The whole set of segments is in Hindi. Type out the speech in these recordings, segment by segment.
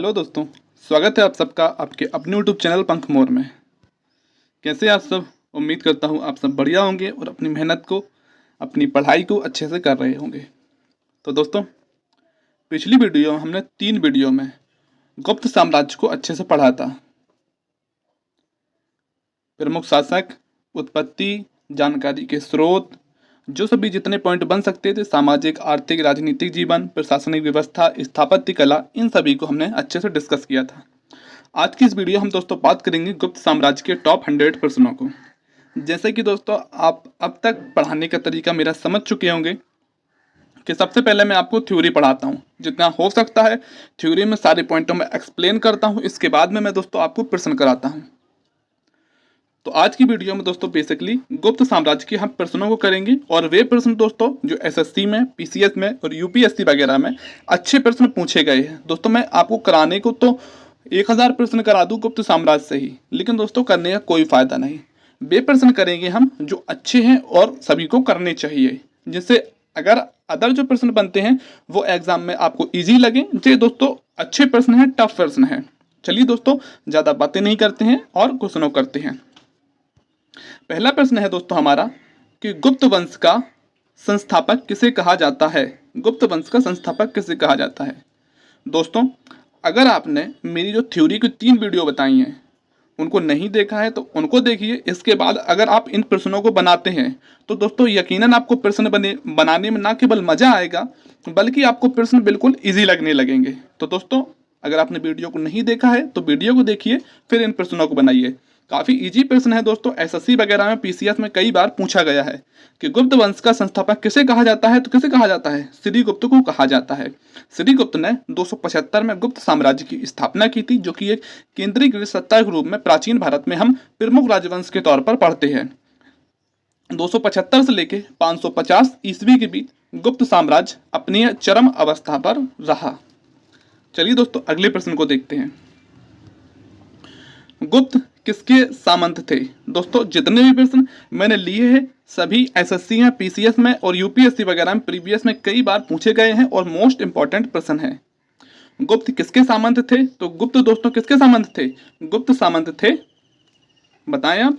हेलो दोस्तों, स्वागत है आप सबका आपके अपने यूट्यूब चैनल पंख मोर में। कैसे आप सब? उम्मीद करता हूँ आप सब बढ़िया होंगे और अपनी मेहनत को, अपनी पढ़ाई को अच्छे से कर रहे होंगे। तो दोस्तों, पिछली वीडियो में हमने 3 वीडियो में गुप्त साम्राज्य को अच्छे से पढ़ा था। प्रमुख शासक, उत्पत्ति, जानकारी के स्रोत, जो सभी जितने पॉइंट बन सकते थे, सामाजिक, आर्थिक, राजनीतिक जीवन, प्रशासनिक व्यवस्था, स्थापत्य कला, इन सभी को हमने अच्छे से डिस्कस किया था। आज की इस वीडियो हम दोस्तों बात करेंगे गुप्त साम्राज्य के टॉप 100 प्रश्नों को। जैसे कि दोस्तों आप अब तक पढ़ाने का तरीका मेरा समझ चुके होंगे कि सबसे पहले मैं आपको थ्योरी पढ़ाता हूँ, जितना हो सकता है थ्योरी में सारे पॉइंटों में एक्सप्लेन करता हूँ। इसके बाद में मैं दोस्तों आपको प्रश्न कराता हूँ। तो आज की वीडियो में दोस्तों बेसिकली गुप्त साम्राज्य के हम प्रश्नों को करेंगे, और वे प्रश्न दोस्तों जो एसएससी में, पीसीएस में और यूपीएससी वगैरह में अच्छे प्रश्न पूछे गए हैं। दोस्तों मैं आपको कराने को तो 1000 प्रश्न करा दूं गुप्त साम्राज्य से ही, लेकिन दोस्तों करने का कोई फायदा नहीं। वे प्रश्न करेंगे हम जो अच्छे हैं और सभी को करने चाहिए, जिससे अगर अदर जो प्रश्न बनते हैं वो एग्जाम में आपको ईजी लगे। जो दोस्तों अच्छे प्रश्न हैं, टफ प्रश्न हैं। चलिए दोस्तों, ज़्यादा बातें नहीं करते हैं और क्वेश्चनों करते हैं। पहला प्रश्न है दोस्तों हमारा कि गुप्त वंश का संस्थापक किसे कहा जाता है? गुप्त वंश का संस्थापक किसे कहा जाता है? दोस्तों, अगर आपने मेरी जो थ्योरी की 3 वीडियो बताई हैं उनको नहीं देखा है तो उनको देखिए। इसके बाद अगर आप इन प्रश्नों को बनाते हैं तो दोस्तों यकीनन आपको प्रश्न बनाने में ना केवल मज़ा आएगा, बल्कि आपको प्रश्न बिल्कुल ईजी लगने लगेंगे। तो दोस्तों, अगर आपने वीडियो को नहीं देखा है तो वीडियो को देखिए, फिर इन प्रश्नों को बनाइए। काफ़ी इजी प्रश्न है दोस्तों। एसएससी वगैरह में, पीसीएस में कई बार पूछा गया है कि गुप्त वंश का संस्थापक किसे कहा जाता है, तो किसे कहा जाता है? श्रीगुप्त को कहा जाता है। श्रीगुप्त ने 275 में गुप्त साम्राज्य की स्थापना की थी, जो कि एक केंद्रीकृत सत्ता के रूप में प्राचीन भारत में हम प्रमुख राजवंश के तौर पर पढ़ते हैं। 275 से लेकर 550 ईस्वी के बीच गुप्त साम्राज्य अपनी चरम अवस्था पर रहा। चलिए दोस्तों, अगले प्रश्न को देखते हैं। गुप्त किसके सामंत थे? दोस्तों, जितने भी प्रश्न मैंने लिए हैं सभी एसएससी में, पीसीएस में और यूपीएससी वगैरह में प्रीवियस में कई बार पूछे गए हैं और मोस्ट इंपॉर्टेंट प्रश्न है। गुप्त किसके सामंत थे? तो गुप्त दोस्तों किसके सामंत थे? गुप्त सामंत थे, बताएं आप।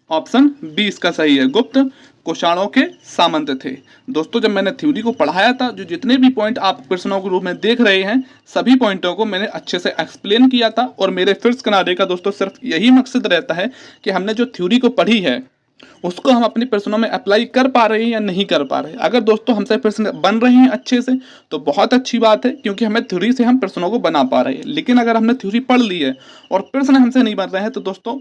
ऑप्शन बी इसका सही है, गुप्त कुषाणों के सामंत थे। दोस्तों, जब मैंने थ्योरी को पढ़ाया था, जो जितने भी पॉइंट आप प्रश्नों के रूप में देख रहे हैं, सभी पॉइंटों को मैंने अच्छे से एक्सप्लेन किया था। और मेरे फिर कराने का दोस्तों सिर्फ यही मकसद रहता है कि हमने जो थ्योरी को पढ़ी है उसको हम अपने प्रश्नों में अप्लाई कर पा रहे हैं या नहीं कर पा रहे हैं। अगर दोस्तों हमसे प्रश्न बन रहे हैं अच्छे से तो बहुत अच्छी बात है, क्योंकि हमें थ्योरी से हम प्रश्नों को बना पा रहे हैं। लेकिन अगर हमने थ्योरी पढ़ ली है और प्रश्न हमसे नहीं बन रहे हैं तो दोस्तों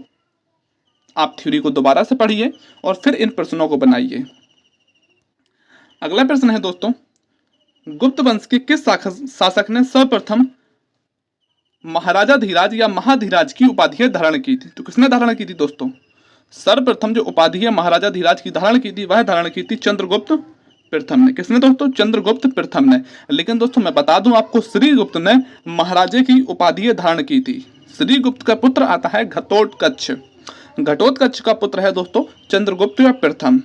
आप थ्योरी को दोबारा से पढ़िए और फिर इन प्रश्नों को बनाइए। अगला प्रश्न है दोस्तों, गुप्त वंश के किस शासक ने सर्वप्रथम महाराजा धीराज या महाधीराज की उपाधि धारण की थी? तो किसने धारण की थी दोस्तों? सर्वप्रथम जो उपाधि महाराजा धीराज की धारण की थी वह धारण की थी चंद्रगुप्त प्रथम ने। किसने दोस्तों? चंद्रगुप्त प्रथम ने। लेकिन दोस्तों मैं बता दूं आपको, श्रीगुप्त ने महाराजे की उपाधि धारण की थी। श्रीगुप्त का पुत्र आता है घटोत्कच। घटोत्कच का पुत्र है दोस्तों चंद्रगुप्त प्रथम।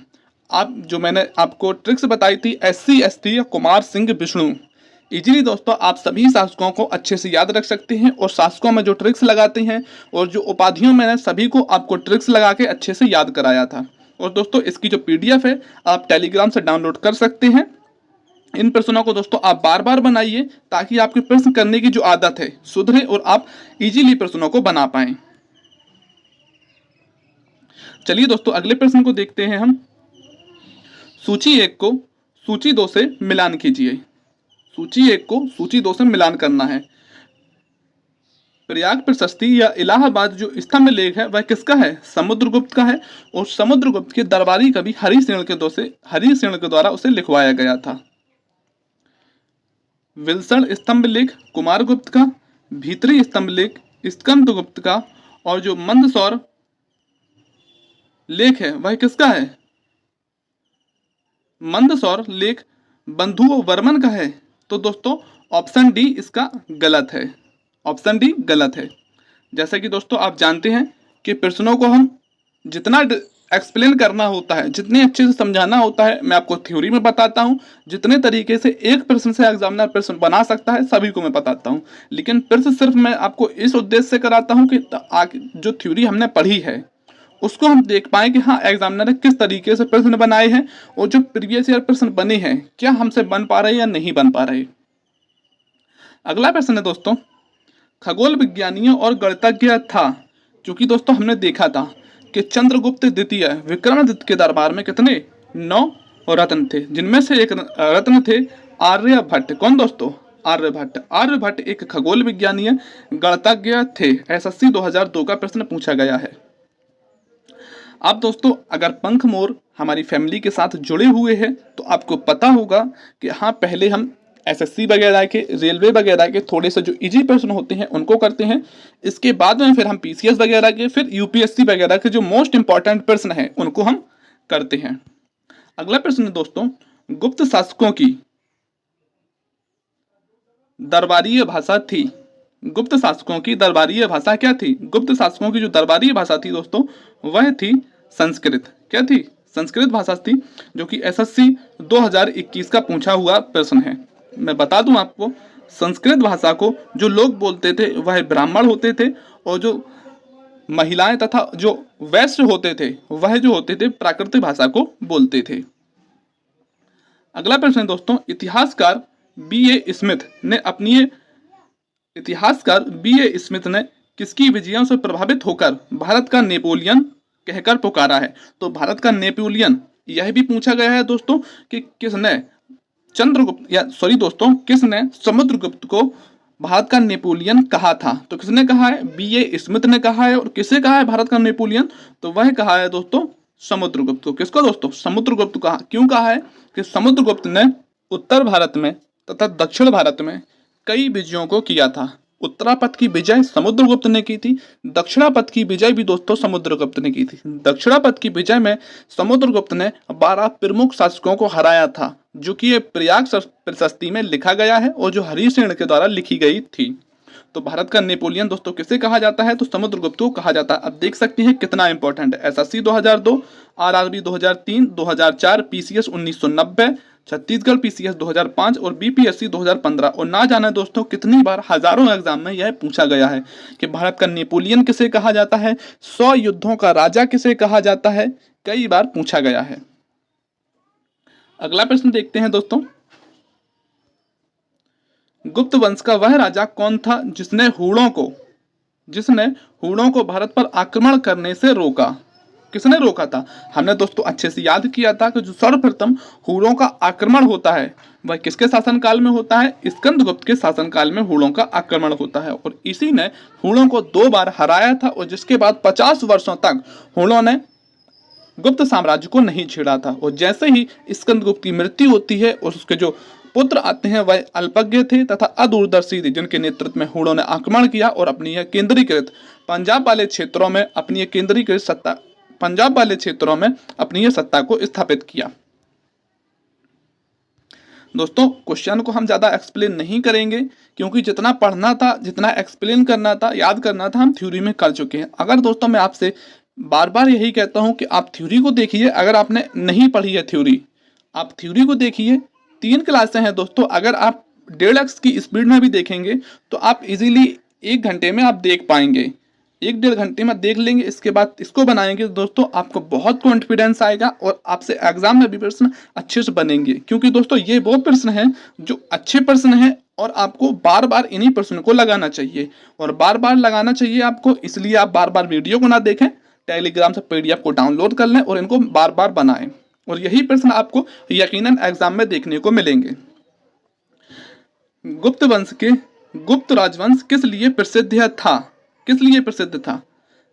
आप जो मैंने आपको ट्रिक्स बताई थी SC ST या कुमार सिंह विष्णु, इजीली दोस्तों आप सभी शासकों को अच्छे से याद रख सकते हैं। और शासकों में जो ट्रिक्स लगाते हैं और जो उपाधियों मैंने सभी को आपको ट्रिक्स लगा के अच्छे से याद कराया था। और दोस्तों इसकी जो PDF है आप टेलीग्राम से डाउनलोड कर सकते हैं। इन प्रश्नों को दोस्तों आप बार बार बनाइए ताकि आपके प्रश्न करने की जो आदत है सुधरे और आप इजीली प्रश्नों को बना पाएं। चलिए दोस्तों, अगले प्रश्न को देखते हैं हम। सूची 1 को सूची 2 से मिलान कीजिए। सूची 1 को सूची 2 से मिलान करना है। प्रयाग प्रशस्ति या इलाहाबाद जो स्तंभ लेख है वह किसका है? समुद्रगुप्त का है। और समुद्रगुप्त के दरबारी कवि हरिसेन के द्वारा उसे लिखवाया गया था। विल्सन स्तंभ लेख कुमारगुप्त का, भीतरी स्तंभ लेख स्कंदगुप्त का, और जो मंदसौर लेख है वह किसका है? मंदसौर लेख बंधु वर्मन का है। तो दोस्तों ऑप्शन डी इसका गलत है। ऑप्शन डी गलत है। जैसा कि दोस्तों आप जानते हैं कि प्रश्नों को हम जितना एक्सप्लेन करना होता है, जितने अच्छे से समझाना होता है, मैं आपको थ्योरी में बताता हूँ। जितने तरीके से एक प्रश्न से एग्जामिनर प्रश्न बना सकता है सभी को मैं बताता हूँ, लेकिन प्रश्न सिर्फ मैं आपको इस उद्देश्य से कराता हूँ कि जो थ्योरी हमने पढ़ी है उसको हम देख पाएं कि हाँ एग्जामिनर ने किस तरीके से प्रश्न बनाए हैं और जो प्रीवियस ईयर प्रश्न बने हैं क्या हमसे बन पा रहे या नहीं बन पा रहे। अगला प्रश्न है दोस्तों, खगोल विज्ञानियों और गणितज्ञ था, क्योंकि दोस्तों हमने देखा था कि चंद्रगुप्त द्वितीय विक्रमादित्य के दरबार में कितने 9 रत्न थे, जिनमें से एक रत्न थे आर्यभट्ट। कौन दोस्तों? आर्यभट्ट। आर्यभट्ट एक खगोल विज्ञानी गणितज्ञ थे। एसएससी 2002 का प्रश्न पूछा गया है। आप दोस्तों अगर पंख मोर हमारी फैमिली के साथ जुड़े हुए हैं तो आपको पता होगा कि हाँ पहले हम एसएससी वगैरह के, रेलवे वगैरह के थोड़े से जो इजी प्रश्न होते हैं उनको करते हैं, इसके बाद में फिर हम पीसीएस वगैरह के, फिर यूपीएससी वगैरह के जो मोस्ट इंपॉर्टेंट प्रश्न हैं उनको हम करते हैं। अगला प्रश्न है दोस्तों, गुप्त शासकों की दरबारीय भाषा थी। गुप्त शासकों की दरबारीय भाषा क्या थी? गुप्त शासकों की जो दरबारीय भाषा थी दोस्तों वह थी संस्कृत। क्या थी? संस्कृत भाषा थी, जो कि एसएससी 2021 का पूछा हुआ प्रश्न है। मैं बता दूं आपको, संस्कृत भाषा को जो लोग बोलते थे वह ब्राह्मण होते थे, और जो महिलाएं तथा जो वैश्य होते थे वह जो होते थे प्राकृतिक भाषा को बोलते थे। अगला प्रश्न है दोस्तों, इतिहासकार बी ए स्मिथ ने किसकी विजयों से प्रभावित होकर भारत का नेपोलियन कहकर पुकारा है? तो भारत का नेपोलियन यह भी पूछा गया है दोस्तों कि किसने किसने समुद्रगुप्त को भारत का नेपोलियन कहा था? तो किसने कहा है? बी.ए. स्मिथ ने कहा है। और किसे कहा है भारत का नेपोलियन? तो वह कहा है दोस्तों समुद्रगुप्त को। किसको दोस्तों? समुद्रगुप्त कहा। क्यों कहा है? कि समुद्रगुप्त ने उत्तर भारत में तथा दक्षिण भारत में कई विजयों को किया था। उत्तरापथ की विजय समुद्रगुप्त ने की थी, दक्षिणापथ की विजय भी दोस्तों समुद्रगुप्त ने की थी। दक्षिणापथ की विजय में समुद्रगुप्त ने 12 प्रमुख शासकों को हराया था, जो कि ये प्रयाग प्रशस्ति में लिखा गया है और जो हरिसेन के द्वारा लिखी गई थी। तो भारत का नेपोलियन दोस्तों किसे कहा जाता है? तो समुद्रगुप्त को कहा जाता है। अब देख सकते हैं कितना इंपॉर्टेंट है। SSC 2002, RRB 2003, 2004, PCS 1990, Chhattisgarh PCS 2005 और बीपीएससी 2015। और ना जाने दोस्तों कितनी बार हजारों एग्जाम में यह पूछा गया है कि भारत का नेपोलियन किसे कहा जाता है, 100 युद्धों का राजा किसे कहा जाता है, कई बार पूछा गया है। अगला प्रश्न देखते हैं दोस्तों, गुप्त वंश का वह राजा कौन था जिसने हूणों को भारत पर आक्रमण करने से रोका? किसने रोका था? हमने दोस्तों अच्छे से याद किया था कि जो सर्वप्रथम हूणों का आक्रमण होता है वह किसके शासनकाल में होता है? स्कंदगुप्त के शासनकाल में हूणों का आक्रमण होता है, और इसी ने हूणों को 2 बार हराया था, और जिसके बाद 50 वर्षों तक हूणों ने गुप्त साम्राज्य को नहीं छेड़ा था। और जैसे ही स्कंदगुप्त की मृत्यु होती है और उसके जो पुत्र आते हैं वह अल्पज्ञ थे तथा अदूरदर्शी थे, जिनके नेतृत्व में हूणों ने आक्रमण किया और अपनी यह केंद्रीकृत पंजाब वाले क्षेत्रों में अपनी यह सत्ता को स्थापित किया। दोस्तों क्वेश्चन को हम ज्यादा एक्सप्लेन नहीं करेंगे, क्योंकि जितना पढ़ना था, जितना एक्सप्लेन करना था, याद करना था, हम थ्योरी में कर चुके हैं। अगर दोस्तों मैं आपसे बार बार यही कहता हूं कि आप थ्योरी को देखिए। अगर आपने नहीं पढ़ी है थ्योरी, आप थ्योरी को देखिए। 3 क्लासें हैं दोस्तों। अगर आप 1.5x की स्पीड में भी देखेंगे तो आप इजीली 1 घंटे में आप देख पाएंगे, 1-1.5 घंटे में देख लेंगे। इसके बाद इसको बनाएंगे दोस्तों, आपको बहुत कॉन्फिडेंस आएगा और आपसे एग्जाम में भी प्रश्न अच्छे से बनेंगे। क्योंकि दोस्तों ये वो प्रश्न हैं जो अच्छे प्रश्न हैं और आपको बार बार इन्हीं प्रश्नों को लगाना चाहिए, और बार बार लगाना चाहिए आपको। इसलिए आप बार बार वीडियो को ना देखें, टेलीग्राम से पीडीएफ को डाउनलोड कर लें और इनको बार बार बनाएं, और यही प्रश्न आपको यकीनन एग्जाम में देखने को मिलेंगे। गुप्त राजवंश किस लिए प्रसिद्ध था? किस लिए प्रसिद्ध था?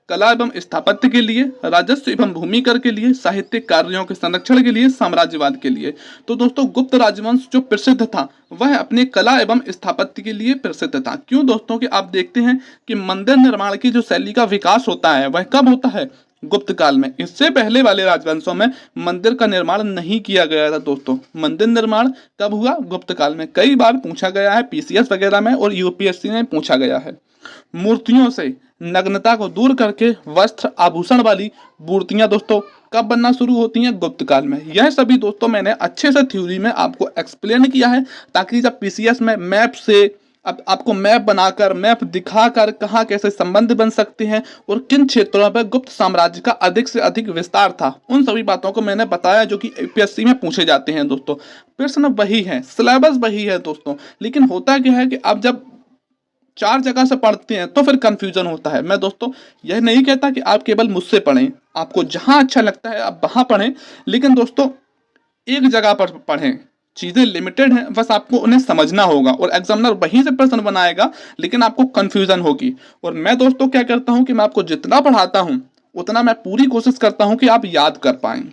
कला एवं स्थापत्य के लिए, राजस्व एवं भूमि कर के लिए, साहित्यिक कार्यों के संरक्षण के लिए, साम्राज्यवाद के लिए। तो दोस्तों गुप्त राजवंश जो प्रसिद्ध था वह अपने कला एवं स्थापत्य के लिए प्रसिद्ध था। क्यों दोस्तों? कि आप देखते हैं कि मंदिर निर्माण की जो शैली का विकास होता है वह कब होता है? गुप्त काल में। इससे पहले वाले राजवंशों में मंदिर का निर्माण नहीं किया गया था दोस्तों। मंदिर निर्माण कब हुआ? गुप्त काल में। कई बार पूछा गया है पीसीएस वगैरह में और यूपीएससी में पूछा गया है। मूर्तियों से नग्नता को दूर करके वस्त्र आभूषण वाली मूर्तियां दोस्तों कब बनना शुरू होती हैं? गुप्त काल में। यह सभी दोस्तों मैंने अच्छे से थ्योरी में आपको एक्सप्लेन किया है, ताकि जब पीसीएस में मैप से अब आपको मैप बनाकर, मैप दिखाकर कहाँ कैसे संबंध बन सकते हैं और किन क्षेत्रों पर गुप्त साम्राज्य का अधिक से अधिक विस्तार था, उन सभी बातों को मैंने बताया जो कि यूपीएससी में पूछे जाते हैं दोस्तों। प्रश्न वही है, सिलेबस वही है दोस्तों, लेकिन होता क्या है कि आप जब 4 जगह से पढ़ते हैं तो फिर कंफ्यूजन होता है। मैं दोस्तों यह नहीं कहता कि आप केवल मुझसे पढ़ें, आपको जहां अच्छा लगता है आप वहां पढ़ें, लेकिन दोस्तों एक जगह पर पढ़ें। चीजें लिमिटेड हैं, बस आपको उन्हें समझना होगा और एग्जामिनर वहीं से प्रश्न बनाएगा, लेकिन आपको कंफ्यूजन होगी। और मैं दोस्तों क्या करता हूं कि मैं आपको जितना पढ़ाता हूं उतना मैं पूरी कोशिश करता हूं कि आप याद कर पाएं।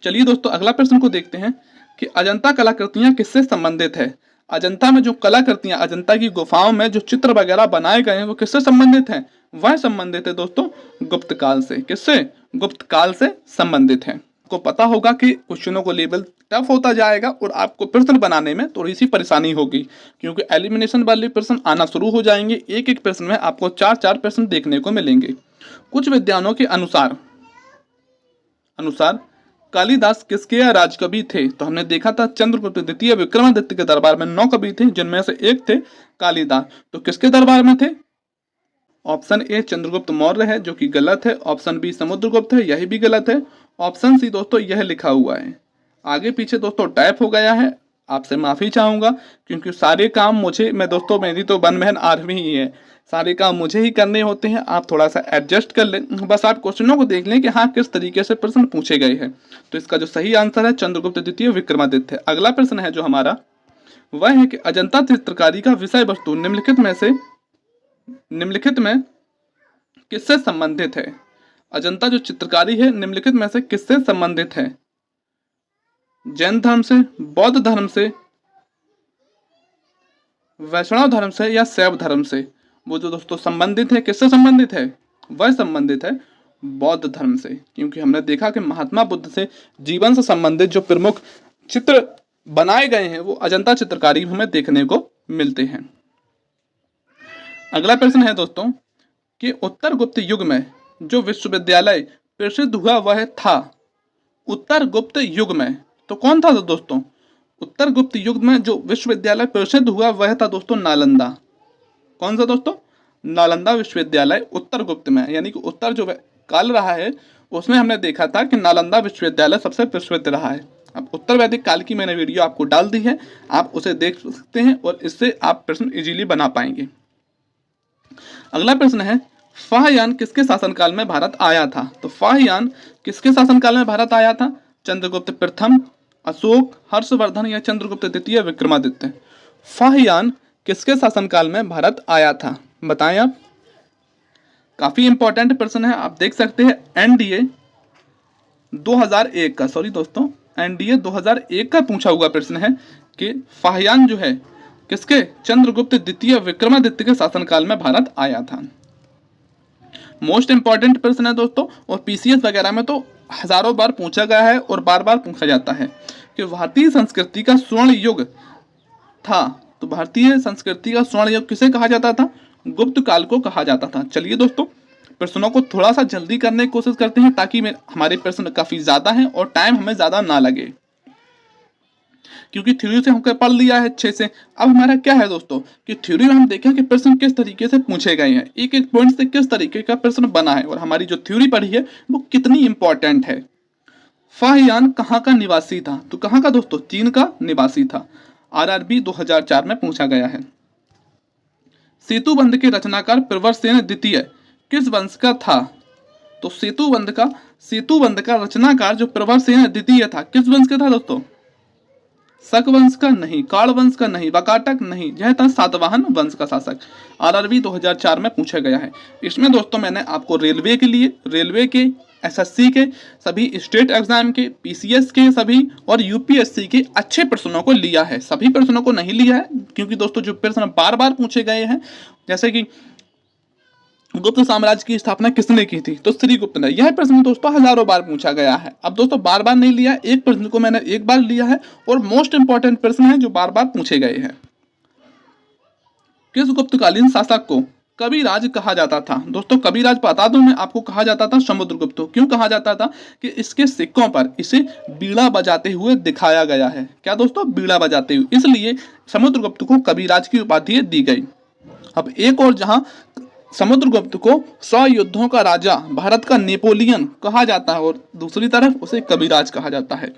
चलिए दोस्तों अगला प्रश्न को देखते हैं कि अजंता कलाकृतियां किससे संबंधित है। अजंता में जो कलाकृतियां, अजंता की गुफाओं में जो चित्र वगैरह बनाए गए हैं वो किससे संबंधित हैं? वह संबंधित है दोस्तों गुप्त काल से। किससे? गुप्त काल से संबंधित है। को पता होगा कि क्वेश्चनों को लेवल टफ होता जाएगा और आपको प्रश्न बनाने में थोड़ी सी परेशानी होगी, क्योंकि एलिमिनेशन वाले प्रश्न आना शुरू हो जाएंगे। एक एक प्रश्न में आपको 4-4 प्रश्न देखने को मिलेंगे। कुछ विद्वानों के अनुसार कालिदास किसके राजकवि थे? तो हमने देखा था चंद्रगुप्त द्वितीय विक्रमादित्य के दरबार में 9 कवि थे, जिनमें से एक थे कालिदास। तो किसके दरबार में थे? ऑप्शन ए चंद्रगुप्त मौर्य है, जो कि गलत है। ऑप्शन बी समुद्रगुप्त है, यही भी गलत है। ऑप्शन सी दोस्तों यह लिखा हुआ है, आगे पीछे दोस्तों टाइप हो गया है, आपसे माफी चाहूंगा, क्योंकि सारे काम मैं दोस्तों मेरी तो वन मैन आर्मी ही है, सारे काम मुझे ही करने होते हैं। आप थोड़ा सा एडजस्ट कर लें, बस आप क्वेश्चनों को देख लें कि हाँ किस तरीके से प्रश्न पूछे गए हैं। तो इसका जो सही आंसर है चंद्रगुप्त द्वितीय विक्रमादित्य। अगला प्रश्न है जो हमारा वह है कि अजंता चित्रकारी का विषय वस्तु निम्नलिखित में किससे संबंधित है? अजंता जो चित्रकारी है निम्नलिखित में से किससे संबंधित है? जैन धर्म से, बौद्ध धर्म से, वैष्णव धर्म से या शैव धर्म से? वो जो दोस्तों संबंधित है, किससे संबंधित है? वह संबंधित है बौद्ध धर्म से, क्योंकि हमने देखा कि महात्मा बुद्ध से जीवन से संबंधित जो प्रमुख चित्र बनाए गए हैं वो अजंता चित्रकारी हमें देखने को मिलते हैं। अगला प्रश्न है दोस्तों कि उत्तर गुप्त युग में जो विश्वविद्यालय प्रसिद्ध हुआ वह था। उत्तर गुप्त युग में तो कौन था दोस्तों? उत्तर गुप्त युग में जो विश्वविद्यालय प्रसिद्ध हुआ वह था दोस्तों नालंदा। कौन सा दोस्तों? नालंदा विश्वविद्यालय उत्तर गुप्त में, यानी कि उत्तर जो काल रहा है उसमें हमने देखा था कि नालंदा विश्वविद्यालय सबसे प्रसिद्ध रहा है। अब उत्तर वैदिक काल की मैंने वीडियो आपको डाल दी है, आप उसे देख सकते हैं और इससे आप प्रश्न इजीली बना पाएंगे। अगला प्रश्न है फाहयान किसके शासनकाल में भारत आया था? तो फाहयान किसके शासनकाल में भारत आया था? चंद्रगुप्त प्रथम, अशोक, हर्षवर्धन या चंद्रगुप्त द्वितीय विक्रमादित्य? फाहयान किसके शासनकाल में भारत आया था? बताएं आप। काफी इंपॉर्टेंट प्रश्न है, आप देख सकते हैं एनडीए 2001 का, सॉरी दोस्तों एनडीए 2001 का पूछा हुआ प्रश्न है कि फाहयान जो है किसके? चंद्रगुप्त द्वितीय विक्रमादित्य के शासनकाल में भारत आया था। मोस्ट इंपॉर्टेंट प्रश्न है दोस्तों, और पीसीएस वगैरह में तो हजारों बार पूछा गया है और बार बार पूछा जाता है कि भारतीय संस्कृति का स्वर्ण युग था। तो भारतीय संस्कृति का स्वर्ण युग किसे कहा जाता था? गुप्त काल को कहा जाता था। चलिए दोस्तों प्रश्नों को थोड़ा सा जल्दी करने की कोशिश करते हैं, ताकि हमारे प्रश्न काफी ज्यादा हैं और टाइम हमें ज्यादा ना लगे, क्योंकि थ्योरी से हमने पढ़ लिया है अच्छे से। अब हमारा क्या है दोस्तों कि थ्योरी में हम देखें कि प्रश्न किस तरीके से पूछे गए हैं, एक एक पॉइंट से किस तरीके का प्रश्न बना है और हमारी जो थ्योरी पढ़ी है वो कितनी इंपॉर्टेंट है। फाहयान कहाँ का निवासी था? तो कहाँ का दोस्तों? चीन का निवासी था। आरआरबी 2004 में पूछा गया है। सेतुबंध के रचनाकार प्रवरसेन द्वितीय किस वंश का था? तो सेतुबंध का रचनाकार जो प्रवरसेन द्वितीय था किस वंश का था दोस्तों? शक वंश का नहीं, काल वंश का नहीं, वाकाटक नहीं, यह था सातवाहन वंश का शासक। आरआरबी 2004 में पूछा गया है। इसमें दोस्तों मैंने आपको रेलवे के लिए, रेलवे के, एसएससी के, सभी स्टेट एग्जाम के, पीसीएस के सभी और यूपीएससी के अच्छे प्रश्नों को लिया है। सभी प्रश्नों को नहीं लिया है, क्योंकि दोस्तों जो प्रश्न बार बार पूछे गए हैं, जैसे कि गुप्त साम्राज्य की स्थापना किसने की थी? तो श्रीगुप्त ने। यह प्रश्न दोस्तों हजारों बार पूछा गया है। अब दोस्तों बार बार नहीं लिया, एक प्रश्न को मैंने एक बार लिया है और मोस्ट इंपॉर्टेंट प्रश्न है जो बार बार पूछे गए हैं। किस गुप्तकालीन शासक को कविराज कहा जाता था। दोस्तों कविराज बता दूं मैं आपको, कहा जाता था समुद्रगुप्त। क्यों कहा जाता था? कि इसके सिक्कों पर इसे बीड़ा बजाते हुए दिखाया गया है। क्या दोस्तों? बीड़ा बजाते हुए, इसलिए समुद्रगुप्त को कविराज की उपाधि दी गई। अब एक और जहां समुद्रगुप्त को 100 युद्धों का राजा, भारत का नेपोलियन कहा जाता है, और दूसरी तरफ उसे कविराज कहा जाता है।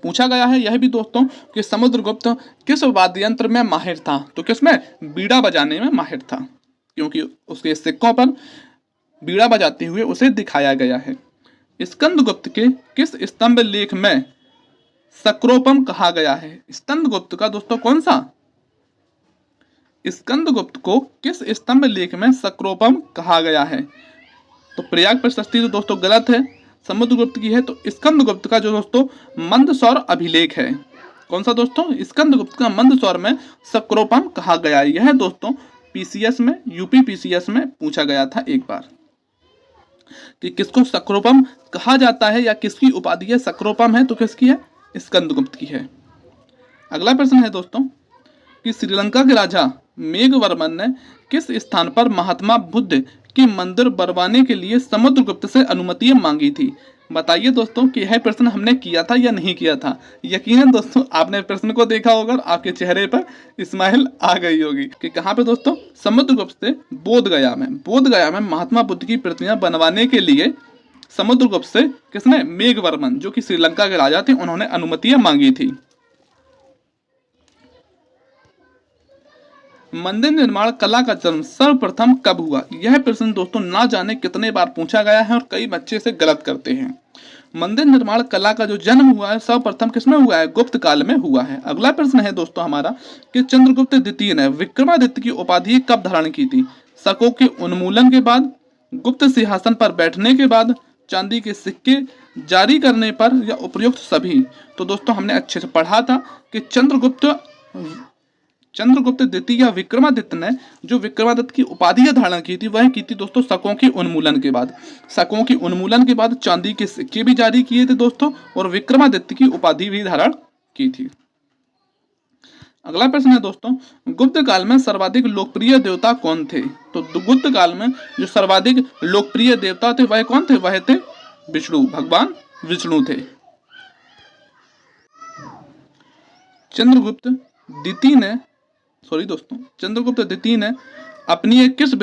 पूछा गया है यह भी दोस्तों कि समुद्रगुप्त किस वाद्य यंत्र में माहिर था? तो किसमें? बीड़ा बजाने में माहिर था, क्योंकि उसके सिक्कों पर बीड़ा बजाते हुए उसे दिखाया गया है। स्कंदगुप्त के किस स्तंभ लेख में सक्रोपम कहा गया है? स्कंदगुप्त का दोस्तों कौन सा? स्कंदगुप्त को किस स्तंभ लेख में सक्रोपम कहा गया है? तो प्रयाग प्रशस्ति तो दोस्तों गलत है, समुद्रगुप्त की है। तो स्कंदगुप्त का जो दोस्तों मंदसौर अभिलेख है, कौन सा दोस्तों? स्कंदगुप्त का मंदसौर में सक्रोपम कहा गया है। यह दोस्तों पीसीएस में, यूपी पीसीएस में पूछा गया था एक बार कि किसको सक्रोपम कहा जाता है या किसकी उपाधि है सक्रोपम है? तो किसकी है? स्कंदगुप्त की है। अगला प्रश्न है दोस्तों कि श्रीलंका के राजा मेघवर्मन ने किस स्थान पर महात्मा बुद्ध के मंदिर बनवाने के लिए समुद्रगुप्त से अनुमति मांगी थी? बताइए दोस्तों कि यह प्रश्न हमने किया था या नहीं किया था। यकीनन दोस्तों आपने प्रश्न को देखा होगा और आपके चेहरे पर स्माइल आ गई होगी कि कहाँ पे दोस्तों? समुद्रगुप्त से बोधगया में महात्मा बुद्ध की प्रतिमा बनवाने के लिए समुद्रगुप्त से किसने? मेघवर्मन, जो कि श्रीलंका के राजा थे, उन्होंने अनुमति मांगी थी। मंदिर निर्माण कला का जन्म सर्वप्रथम कब हुआ? यह प्रश्न दोस्तों ना जाने कितने बार पूछा गया है और कई बच्चे से गलत करते हैं। मंदिर निर्माण कला का जो जन्म हुआ है सर्वप्रथम किसमें हुआ है? गुप्त काल में हुआ है। अगला प्रश्न है दोस्तों हमारा कि चंद्रगुप्त द्वितीय ने विक्रमादित्य की उपाधि कब धारण की थी? शकों के उन्मूलन के बाद, गुप्त सिंहासन पर बैठने के बाद, चांदी के सिक्के जारी करने पर, या उपयुक्त सभी? तो दोस्तों हमने अच्छे से पढ़ा था कि चंद्रगुप्त द्वितीय या विक्रमादित्य ने जो विक्रमादित्य की उपाधि धारण की थी वह की थी दोस्तों शकों के उन्मूलन के बाद। शकों के उन्मूलन के बाद चांदी के सिक्के भी जारी किए थे दोस्तों, और विक्रमादित्य की उपाधि भी धारण की थी। अगला प्रश्न है दोस्तों, गुप्त काल में सर्वाधिक लोकप्रिय देवता कौन थे? तो गुप्त काल में जो सर्वाधिक लोकप्रिय देवता थे वह कौन थे? वह थे विष्णु, भगवान विष्णु थे। चंद्रगुप्त द्वितीय ने अपनी किस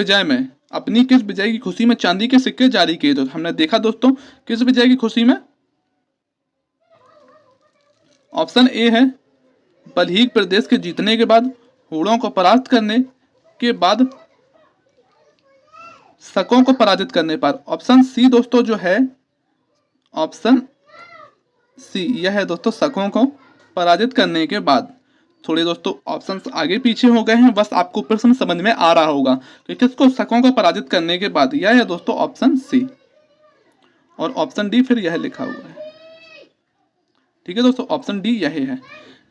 विजय की खुशी में चांदी के सिक्के जारी किए? तो हमने देखा दोस्तों किस विजय की खुशी में? ऑप्शन ए है बल्हीक प्रदेश के जीतने के बाद, हुड़ों को परास्त करने के बाद, शकों को पराजित करने पर। ऑप्शन सी दोस्तों जो है, ऑप्शन सी यह है दोस्तों शकों को पराजित करने के बाद। थोड़े दोस्तों ऑप्शंस आगे पीछे हो गए हैं, बस आपको प्रश्न समझ में आ रहा होगा कि किसको शकों को पराजित करने के बाद। यह है दोस्तों ऑप्शन सी, और ऑप्शन डी फिर यह लिखा हुआ है। ठीक है दोस्तों, ऑप्शन डी यह है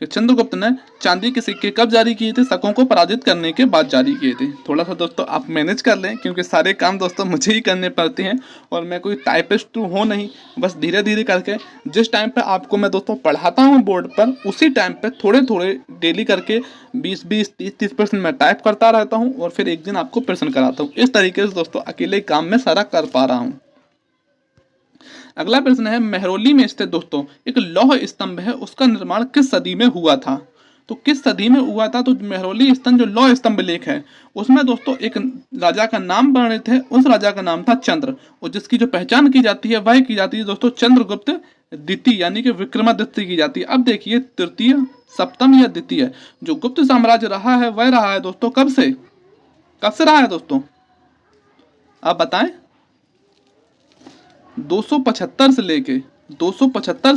कि चंद्रगुप्त ने चांदी के सिक्के कब जारी किए थे? शकों को पराजित करने के बाद जारी किए थे। थोड़ा सा दोस्तों आप मैनेज कर लें, क्योंकि सारे काम दोस्तों मुझे ही करने पड़ते हैं और मैं कोई टाइपिस्ट तो हूँ नहीं। बस धीरे धीरे करके जिस टाइम पे आपको मैं दोस्तों पढ़ाता हूँ बोर्ड पर, उसी टाइम पे थोड़े थोड़े डेली करके 20-20, 30-30% मैं टाइप करता रहता हूँ और फिर एक दिन आपको प्रश्न कराता हूँ। इस तरीके से दोस्तों अकेले काम में सारा कर पा रहा हूँ। अगला प्रश्न है, मेहरौली में स्थित दोस्तों एक लौह स्तंभ है, उसका निर्माण किस सदी में हुआ था? तो किस सदी में हुआ था? तो मेहरौली स्तंभ जो लौह स्तंभ लेख है उसमें दोस्तों एक राजा का नाम वर्णित है। उस राजा का नाम था चंद्र, और जिसकी जो पहचान की जाती है वह की जाती है दोस्तों चंद्रगुप्त द्वितीय यानी कि विक्रमादित्य की जाती है। अब देखिए तृतीय, सप्तम या द्वितीय जो गुप्त साम्राज्य रहा है वह रहा है दोस्तों कब से रहा है दोस्तों? आप बताएं। 275 से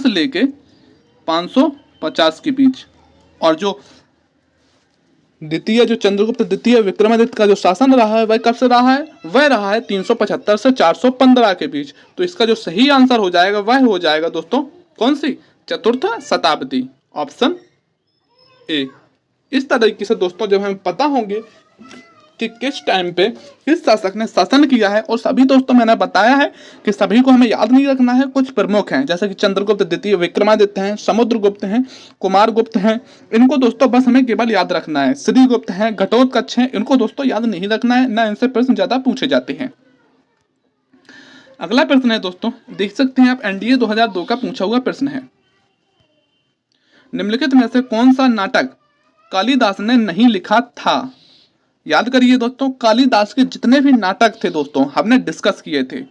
लेके 550 के बीच। और जो द्वितीय, जो चंद्रगुप्त द्वितीय विक्रमादित्य का जो शासन रहा है वह कब से रहा है? वह रहा है 375 से 415 के बीच। तो इसका जो सही आंसर हो जाएगा वह हो जाएगा दोस्तों कौन सी? चतुर्थ शताब्दी, ऑप्शन ए। इस तरीके से दोस्तों जब हमें पता होंगे कि किस टाइम पे किस शासक ने शासन किया है। और सभी दोस्तों मैंने बताया है कि सभी को हमें याद नहीं रखना है, कुछ प्रमुख हैं जैसे कि चंद्रगुप्त द्वितीय, विक्रमादित्य हैं, समुद्रगुप्त हैं, कुमारगुप्त हैं, इनको दोस्तों बस हमें केवल याद रखना है। श्रीगुप्त हैं, घटोत्कच हैं, इनको दोस्तों याद नहीं रखना है, ना इनसे प्रश्न ज्यादा पूछे जाते हैं। अगला प्रश्न है दोस्तों, देख सकते हैं आप एनडीए 2002 का पूछा हुआ प्रश्न है, निम्नलिखित में से कौन सा नाटक कालिदास ने नहीं लिखा था। याद करिए दोस्तों, कालिदास के जितने भी नाटक थे दोस्तों हमने डिस्कस किए थे।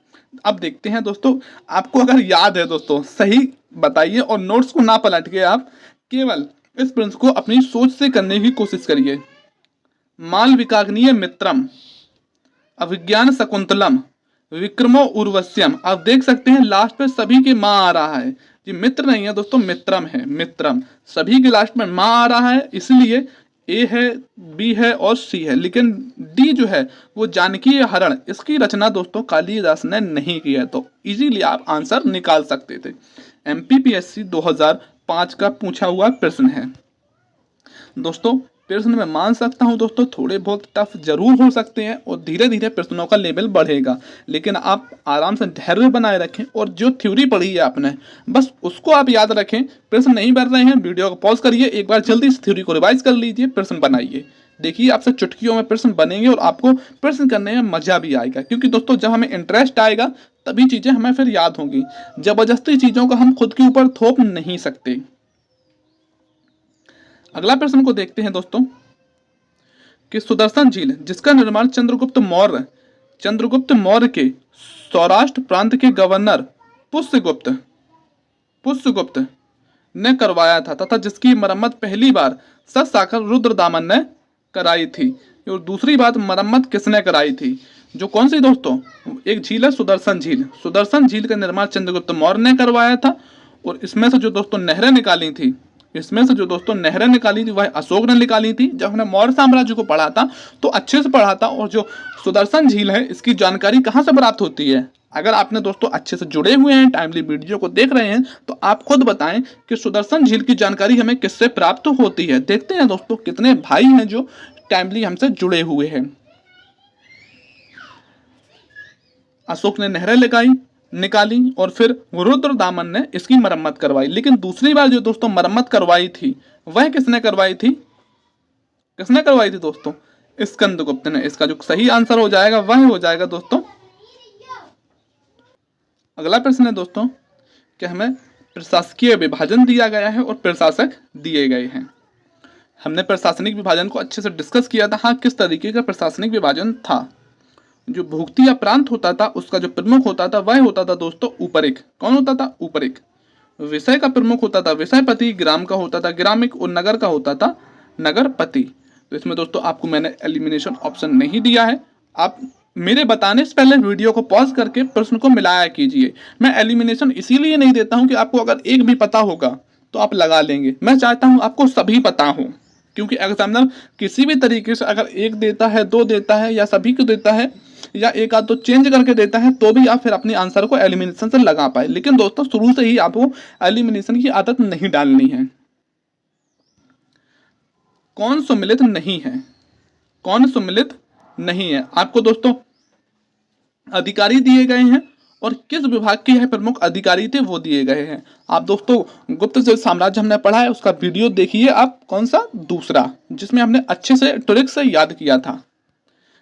अब देखते हैं दोस्तों, आपको अगर याद है दोस्तों सही बताइए, और नोट्स को ना पलट के आप केवल इस प्रश्न को अपनी सोच से करने की कोशिश करिए। मालविकाग्निय मित्रम, अभिज्ञान शकुंतलम, विक्रमो उर्वश्यम। आप देख सकते हैं लास्ट पे सभी के माँ आ रहा है, ये मित्र नहीं है दोस्तों, मित्रम है, मित्रम। सभी के लास्ट में माँ आ रहा है, इसलिए ए है, बी है और सी है, लेकिन डी जो है वो जानकी हरण, इसकी रचना दोस्तों कालिदास ने नहीं की है। तो इजीली आप आंसर निकाल सकते थे। एमपीपीएससी 2005 का पूछा हुआ प्रश्न है दोस्तों। प्रश्न मैं मान सकता हूं दोस्तों थोड़े बहुत टफ जरूर हो सकते हैं, और धीरे धीरे प्रश्नों का लेवल बढ़ेगा, लेकिन आप आराम से धैर्य बनाए रखें, और जो थ्योरी पढ़ी है आपने बस उसको आप याद रखें। प्रश्न नहीं बढ़ रहे हैं, वीडियो को पॉज करिए, एक बार जल्दी इस थ्योरी को रिवाइज कर लीजिए, प्रश्न बनाइए। देखिए आपसे चुटकियों में प्रश्न बनेंगे और आपको प्रश्न करने में मजा भी आएगा, क्योंकि दोस्तों जब हमें इंटरेस्ट आएगा तभी चीजें हमें फिर याद होंगी। जबरदस्ती चीजों को हम खुद के ऊपर थोप नहीं सकते। अगला प्रश्न को देखते हैं दोस्तों कि सुदर्शन झील जिसका निर्माण चंद्रगुप्त मौर्य के सौराष्ट्र प्रांत के गवर्नर पुष्यगुप्त ने करवाया था, तथा जिसकी मरम्मत पहली बार सतसाकर रुद्रदामन ने कराई थी। और दूसरी बात, मरम्मत किसने कराई थी? जो कौन सी दोस्तों, एक झील है सुदर्शन झील, सुदर्शन झील का निर्माण चंद्रगुप्त मौर्य ने करवाया था। और इसमें से जो दोस्तों नहरें निकाली थी, वह अशोक ने निकाली थी। जब हमने मौर्य साम्राज्य को पढ़ा था तो अच्छे से पढ़ा था। और जो सुदर्शन झील है इसकी जानकारी कहाँ से प्राप्त होती है? अगर आपने दोस्तों अच्छे से जुड़े हुए हैं, टाइमली वीडियो को देख रहे हैं, तो आप खुद बताएं कि सुदर्शन झील की जानकारी हमें किससे प्राप्त होती है। देखते हैं दोस्तों कितने भाई हैं जो टाइमली हमसे जुड़े हुए हैं। अशोक ने नहरें निकाली और फिर रुद्रदामन ने इसकी मरम्मत करवाई। लेकिन दूसरी बार जो दोस्तों मरम्मत करवाई थी वह किसने करवाई थी? दोस्तों स्कंदगुप्त ने। इसका जो सही आंसर हो जाएगा वह हो जाएगा दोस्तों। अगला प्रश्न है दोस्तों कि हमें प्रशासकीय विभाजन दिया गया है और प्रशासक दिए गए हैं। हमने प्रशासनिक विभाजन को अच्छे से डिस्कस किया था। हाँ, किस तरीके का प्रशासनिक विभाजन था? जो भुक्ति या प्रांत होता था उसका जो प्रमुख होता था वह होता था दोस्तों ऊपरिक। कौन होता था? ऊपरिक। विषय का प्रमुख होता था विषयपति, ग्राम का होता था ग्रामिक, और नगर का होता था नगरपति। तो इसमें दोस्तों आपको मैंने एलिमिनेशन ऑप्शन नहीं दिया है। आप मेरे बताने से पहले वीडियो को पॉज करके प्रश्न को मिलाया कीजिए। मैं एलिमिनेशन इसीलिए नहीं देता हूं कि आपको अगर एक भी पता होगा तो आप लगा लेंगे। मैं चाहता हूं आपको सभी पता हो, क्योंकि एग्जामिनर किसी भी तरीके से अगर एक देता है, दो देता है, या सभी को देता है, या एक आध तो चेंज करके देता है, तो भी आप फिर अपनी आंसर को एलिमिनेशन से लगा पाए। लेकिन दोस्तों शुरू से ही आपको एलिमिनेशन की आदत नहीं डालनी है। कौन सुमिलित नहीं है? आपको दोस्तों अधिकारी दिए गए हैं, और किस विभाग के यह प्रमुख अधिकारी थे वो दिए गए हैं। आप दोस्तों गुप्त जो साम्राज्य हमने पढ़ा है उसका वीडियो देखिए आप, कौन सा? दूसरा, जिसमें हमने अच्छे से ट्रिक से याद किया था।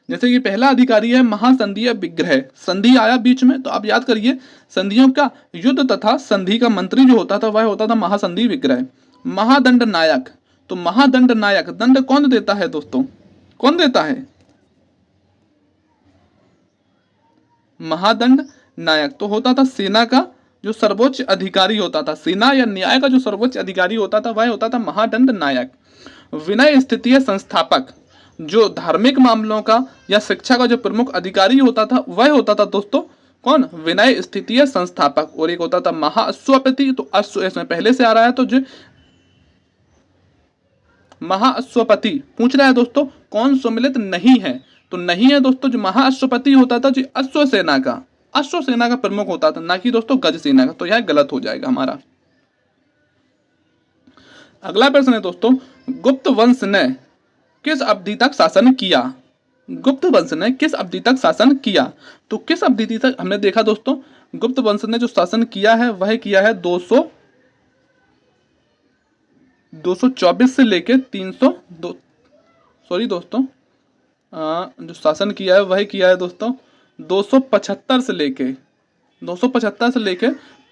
जैसे कि पहला अधिकारी है महासंधीय विग्रह, संधि आया बीच में तो आप याद करिए संधियों का युद्ध तथा संधि का मंत्री जो होता था वह होता था महासंधि विग्रह। महादंड नायक, तो महादंड नायक दंड कौन देता है दोस्तों? कौन देता है? महादंड नायक तो होता था सेना का जो सर्वोच्च अधिकारी होता था, सेना या न्याय का जो सर्वोच्च अधिकारी होता था वह होता था महादंड नायक। विनय स्थितीय संस्थापक, जो धार्मिक मामलों का या शिक्षा का जो प्रमुख अधिकारी होता था वह होता था दोस्तों कौन? विनय स्थितीय संस्थापक। और एक होता था महाअश्वपति, तो अश्व इसमें पहले से आ रहा है, तो जो महाअश्वपति पूछ रहा है दोस्तों कौन सम्मिलित नहीं है? तो नहीं है दोस्तों, जो महाअश्वपति होता था जो अश्व सेना का प्रमुख होता था, ना कि दोस्तों गज सेना का। तो यह गलत हो जाएगा हमारा। अगला प्रश्न है दोस्तों, गुप्त वंश ने किस अवधि तक शासन किया? गुप्त वंश ने किस अवधि तक शासन किया? तो किस अवधि तक हमने देखा दोस्तों, गुप्त वंश ने जो शासन किया है वह किया है 224 से लेके 302, सॉरी दोस्तों, जो शासन किया है वह किया है दोस्तों 275 से लेके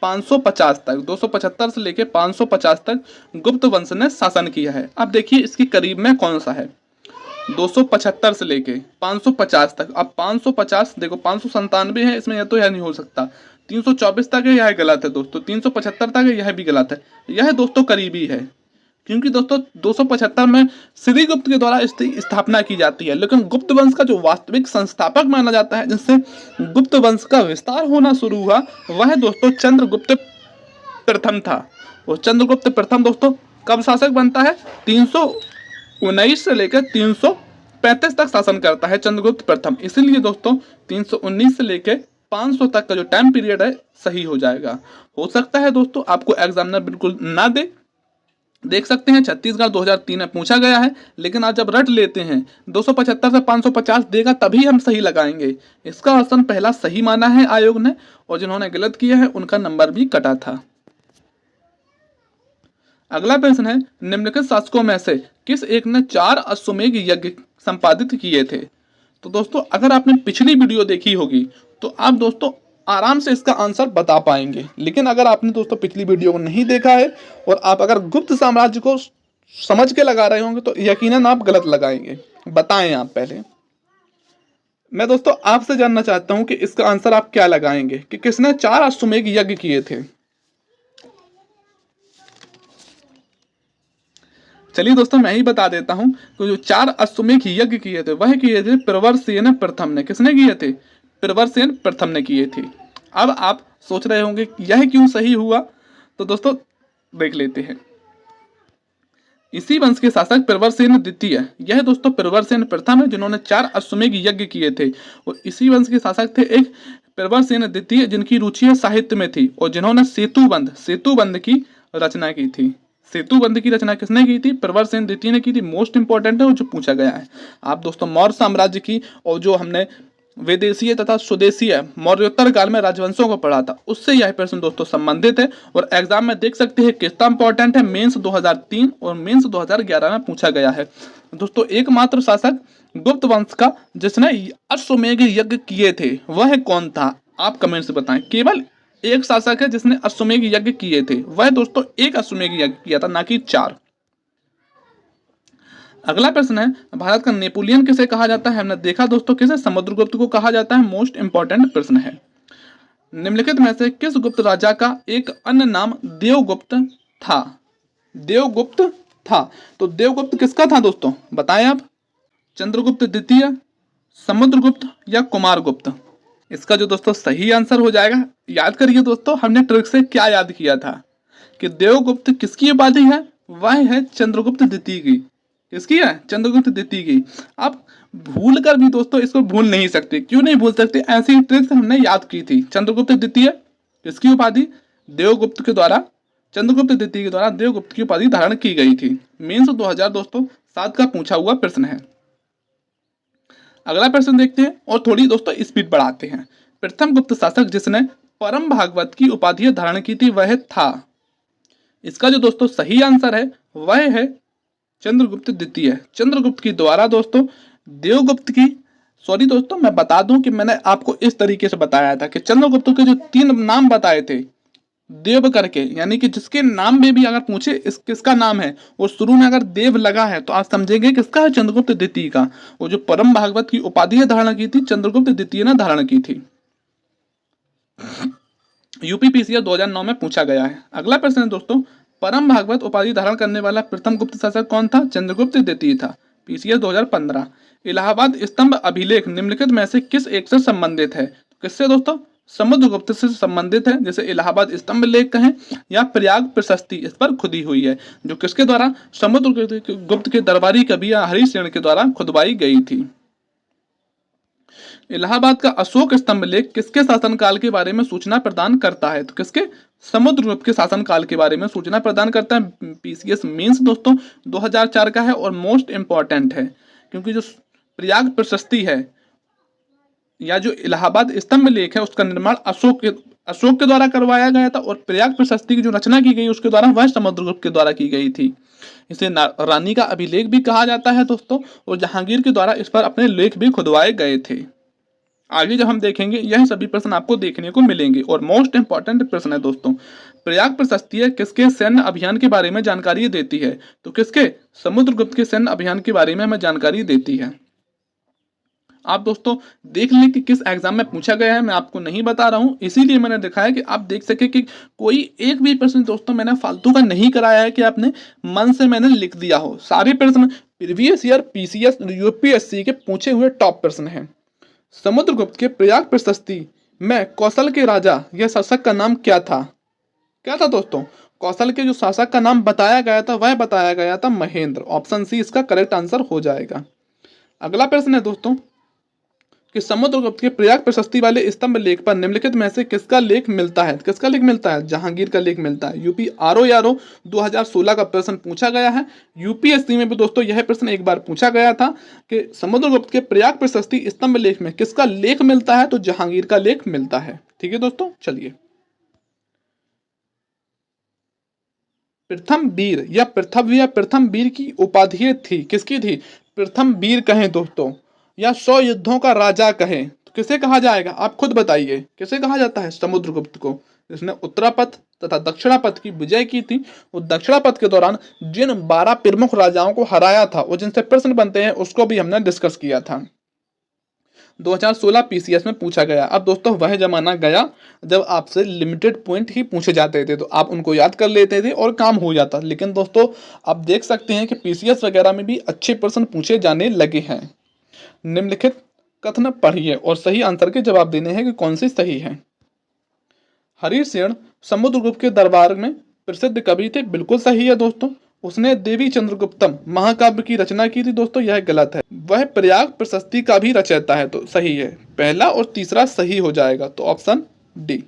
550 तक, 275 से लेके 550 तक गुप्त वंश ने शासन किया है। अब देखिए इसकी करीब में कौन सा है, 275 से लेके 550 तक। अब 550 देखो 597 है इसमें, यह तो यह नहीं हो सकता। 324 तक है, यह गलत है दोस्तों। 375 तक है, यह भी गलत है। यह दोस्तों करीबी है, क्योंकि दोस्तों 275 में श्रीगुप्त के द्वारा इसकी स्थापना की जाती है, लेकिन गुप्त वंश का जो वास्तविक संस्थापक माना जाता है, जिससे गुप्त वंश का विस्तार होना शुरू हुआ, वह दोस्तों चंद्रगुप्त प्रथम था। और चंद्रगुप्त प्रथम दोस्तों कब शासक बनता है, 319 से लेकर 335 तक शासन करता है चंद्रगुप्त प्रथम। इसीलिए दोस्तों 319 से लेकर 500 तक का जो टाइम पीरियड है सही हो जाएगा। हो सकता है दोस्तों आपको एग्जामिनर बिल्कुल ना दे, देख सकते हैं छत्तीसगढ़ 2003 में पूछा गया है, लेकिन आज जब रट लेते हैं 275 से 550 देगा तभी हम सही लगाएंगे। इसका ऑप्शन पहला सही माना है आयोग ने, और जिन्होंने गलत किया है उनका नंबर भी कटा था। अगला प्रश्न है, निम्नलिखित शासकों में से किस एक ने 4 अश्वमेध यज्ञ संपादित किए थे? तो दोस्तों अगर आपने पिछली वीडियो देखी होगी तो आप दोस्तों आराम से इसका आंसर बता पाएंगे, लेकिन अगर आपने दोस्तों पिछली वीडियो को नहीं देखा है और आप अगर गुप्त साम्राज्य को समझ के लगा रहे होंगे तो यकीनन आप गलत लगाएंगे। बताएं आप पहले। मैं दोस्तों आपसे जानना चाहता हूं कि इसका आंसर आप क्या लगाएंगे कि किसने 4 अश्वमेध यज्ञ किए थे। चलिए दोस्तों मैं ही बता देता हूं कि जो 4 अश्वमेध यज्ञ किए थे वह किए थे प्रवरसेन प्रथम ने। किसने किए थे? प्रवरसेन प्रथम ने किए थे। अब आप सोच रहे होंगे यह क्यों सही हुआ, तो दोस्तों देख लेते हैं। इसी वंश के शासक प्रवरसेन द्वितीय, यह दोस्तों प्रवरसेन प्रथम है जिन्होंने 4 अश्वमेध यज्ञ किए थे, और इसी वंश के शासक थे एक प्रवरसेन द्वितीय जिनकी रुचि साहित्य में थी और जिन्होंने सेतुबंध की रचना की थी। सेतुबंध की रचना किसने की थी? प्रवरसेन द्वितीय ने की थी। मोस्ट इंपॉर्टेंट है और जो पूछा गया है। आप दोस्तों मौर्य साम्राज्य की और जो हमने विदेशीय तथा स्वदेशीय मौर्योत्तर काल में राजवंशों को पढ़ा था उससे यह प्रश्न दोस्तों संबंधित है, और एग्जाम में देख सकते हैं कितना इंपॉर्टेंट है। मेंस 2003 और मेंस 2011 में पूछा गया है। दोस्तों एकमात्र शासक गुप्त वंश का जिसने अश्वमेध यज्ञ किए थे वह कौन था? आप कमेंट से बताएं। केवल एक शासक है जिसने अश्वमेध यज्ञ किए थे, वह दोस्तों एक अश्वमेध यज्ञ किया था, ना कि 4। अगला प्रश्न है, भारत का नेपोलियन किसे कहा जाता है? हमने देखा दोस्तों किसे? समुद्रगुप्त को कहा जाता है। मोस्ट इंपॉर्टेंट प्रश्न है। निम्नलिखित में से किस गुप्त राजा का एक अन्य नाम देवगुप्त था? देवगुप्त था, तो देवगुप्त किसका था दोस्तों बताएं आप? चंद्रगुप्त द्वितीय, समुद्रगुप्त या कुमारगुप्त? इसका जो दोस्तों सही आंसर हो जाएगा, याद करिए दोस्तों हमने ट्रिक से क्या याद किया था कि देवगुप्त किसकी उपाधि है? वह है चंद्रगुप्त द्वितीय की। किसकी है? चंद्रगुप्त द्वितीय की। आप भूल कर भी दोस्तों इसको भूल नहीं सकते। क्यों नहीं भूल सकते? ऐसी ट्रिक्स हमने याद की थी। चंद्रगुप्त द्वितीय किसकी उपाधि? देवगुप्त के द्वारा, चंद्रगुप्त द्वितीय के द्वारा देवगुप्त की उपाधि धारण की गई थी। मेंस 2000 दोस्तों 7 का पूछा हुआ प्रश्न है। अगला प्रश्न देखते हैं और थोड़ी दोस्तों स्पीड बढ़ाते हैं। प्रथम गुप्त शासक जिसने परम भागवत की उपाधि धारण की थी वह था? इसका जो दोस्तों सही आंसर है वह है चंद्रगुप्त द्वितीय। चंद्रगुप्त के द्वारा दोस्तों देवगुप्त की, सॉरी दोस्तों मैं बता दूं कि मैंने आपको इस तरीके से बताया था कि चंद्रगुप्त के जो 3 नाम बताए थे देव करके, यानी कि जिसके नाम में भी अगर पूछे इस किसका नाम है और शुरू में अगर देव लगा है तो आप समझेंगे किसका है? चंद्रगुप्त द्वितीय का। वो जो परम भागवत की उपाधि धारण की थी चंद्रगुप्त द्वितीय ने धारण की थी। यूपीपीसीएस 2009 में पूछा गया है। अगला प्रश्न है दोस्तों, परम भागवत उपाधि धारण करने वाला प्रथम गुप्त शासक कौन था? चंद्रगुप्त द्वितीय था। पीसीएस 2015। इलाहाबाद स्तंभ अभिलेख निम्नलिखित में से किस एक से संबंधित है? किससे दोस्तों? समुद्रगुप्त से संबंधित है। जैसे इलाहाबाद स्तंभ लेख कहें या प्रयाग प्रशस्ति इस पर खुदी हुई है, जो किसके द्वारा? समुद्रगुप्त के दरबारी कवि हरिसेन के द्वारा खुदवाई गई थी। इलाहाबाद का अशोक स्तंभ लेख किसके शासनकाल के बारे में सूचना प्रदान करता है? तो किसके? समुद्रगुप्त के शासनकाल के बारे में सूचना प्रदान करता है। पीसीएस मेंस दोस्तों 2004 का है और मोस्ट इंपॉर्टेंट है, क्योंकि जो प्रयाग प्रशस्ति है या जो इलाहाबाद स्तंभ लेख है उसका निर्माण अशोक के द्वारा करवाया गया था, और प्रयाग प्रशस्ति की जो रचना की गई उसके द्वारा वह समुद्रगुप्त के द्वारा की गई थी। इसे रानी का अभिलेख भी कहा जाता है दोस्तों, और जहांगीर के द्वारा इस पर अपने लेख भी खुदवाए गए थे। आगे जब हम देखेंगे यह सभी प्रश्न आपको देखने को मिलेंगे, और मोस्ट इंपॉर्टेंट प्रश्न है दोस्तों, प्रयाग प्रशस्ति किसके सैन्य अभियान के बारे में जानकारी देती है? तो किसके? समुद्रगुप्त के सैन्य अभियान के बारे में हमें जानकारी देती है। आप दोस्तों देख लें कि किस एग्जाम में पूछा गया है, मैं आपको नहीं बता रहा हूं, इसीलिए मैंने दिखाया कि आप देख सके कि कोई एक भी प्रश्न दोस्तों मैंने फालतू का नहीं कराया है कि आपने मन से मैंने लिख दिया हो। सारे प्रश्न प्रीवियस ईयर पीसीएस यूपीएससी के पूछे हुए टॉप प्रश्न हैं। समुद्रगुप्त के प्रयाग प्रशस्ति में कौशल के राजा या शासक का नाम क्या था? क्या था दोस्तों? कौशल के जो शासक का नाम बताया गया था वह बताया गया था महेंद्र। ऑप्शन सी इसका करेक्ट आंसर हो जाएगा। अगला प्रश्न है दोस्तों कि समुद्रगुप्त के प्रयाग प्रशस्ति वाले स्तंभ लेख पर निम्नलिखित में से किसका लेख मिलता है? किसका लेख मिलता है? जहांगीर का लेख मिलता है। यूपी आरओ 2016 का प्रश्न पूछा गया है। यूपीएससी में भी दोस्तों यह प्रश्न एक बार पूछा गया था कि समुद्रगुप्त के प्रयाग प्रशस्ति स्तंभ लेख में किसका लेख मिलता है? तो जहांगीर का लेख मिलता है। ठीक है दोस्तों, चलिए। प्रथम वीर या प्रथम वीर की उपाधि थी, किसकी थी? प्रथम वीर कहें दोस्तों या 100 युद्धों का राजा कहें तो किसे कहा जाएगा? आप खुद बताइए किसे कहा जाता है? समुद्रगुप्त को, जिसने उत्तरापथ तथा दक्षिणापथ की विजय की थी। और दक्षिणापथ के दौरान जिन 12 प्रमुख राजाओं को हराया था और जिनसे प्रश्न बनते हैं उसको भी हमने डिस्कस किया था। 2016 पीसीएस में पूछा गया। अब दोस्तों वह जमाना गया जब आपसे लिमिटेड पॉइंट ही पूछे जाते थे, तो आप उनको याद कर लेते थे और काम हो जाता। लेकिन दोस्तों आप देख सकते हैं कि पीसीएस वगैरह में भी अच्छे प्रश्न पूछे जाने लगे हैं। निम्नलिखित कथन पढ़िए और सही आंसर के जवाब देने हैं कि कौन सी सही है। हरीश सेन समुद्रगुप्त के दरबार में प्रसिद्ध कवि थे, बिल्कुल सही है दोस्तों। उसने देवी चंद्रगुप्तम महाकाव्य की रचना की थी दोस्तों, यह गलत है। वह प्रयाग प्रशस्ति का भी रचयिता है, तो सही है। पहला और तीसरा सही हो जाएगा, तो ऑप्शन डी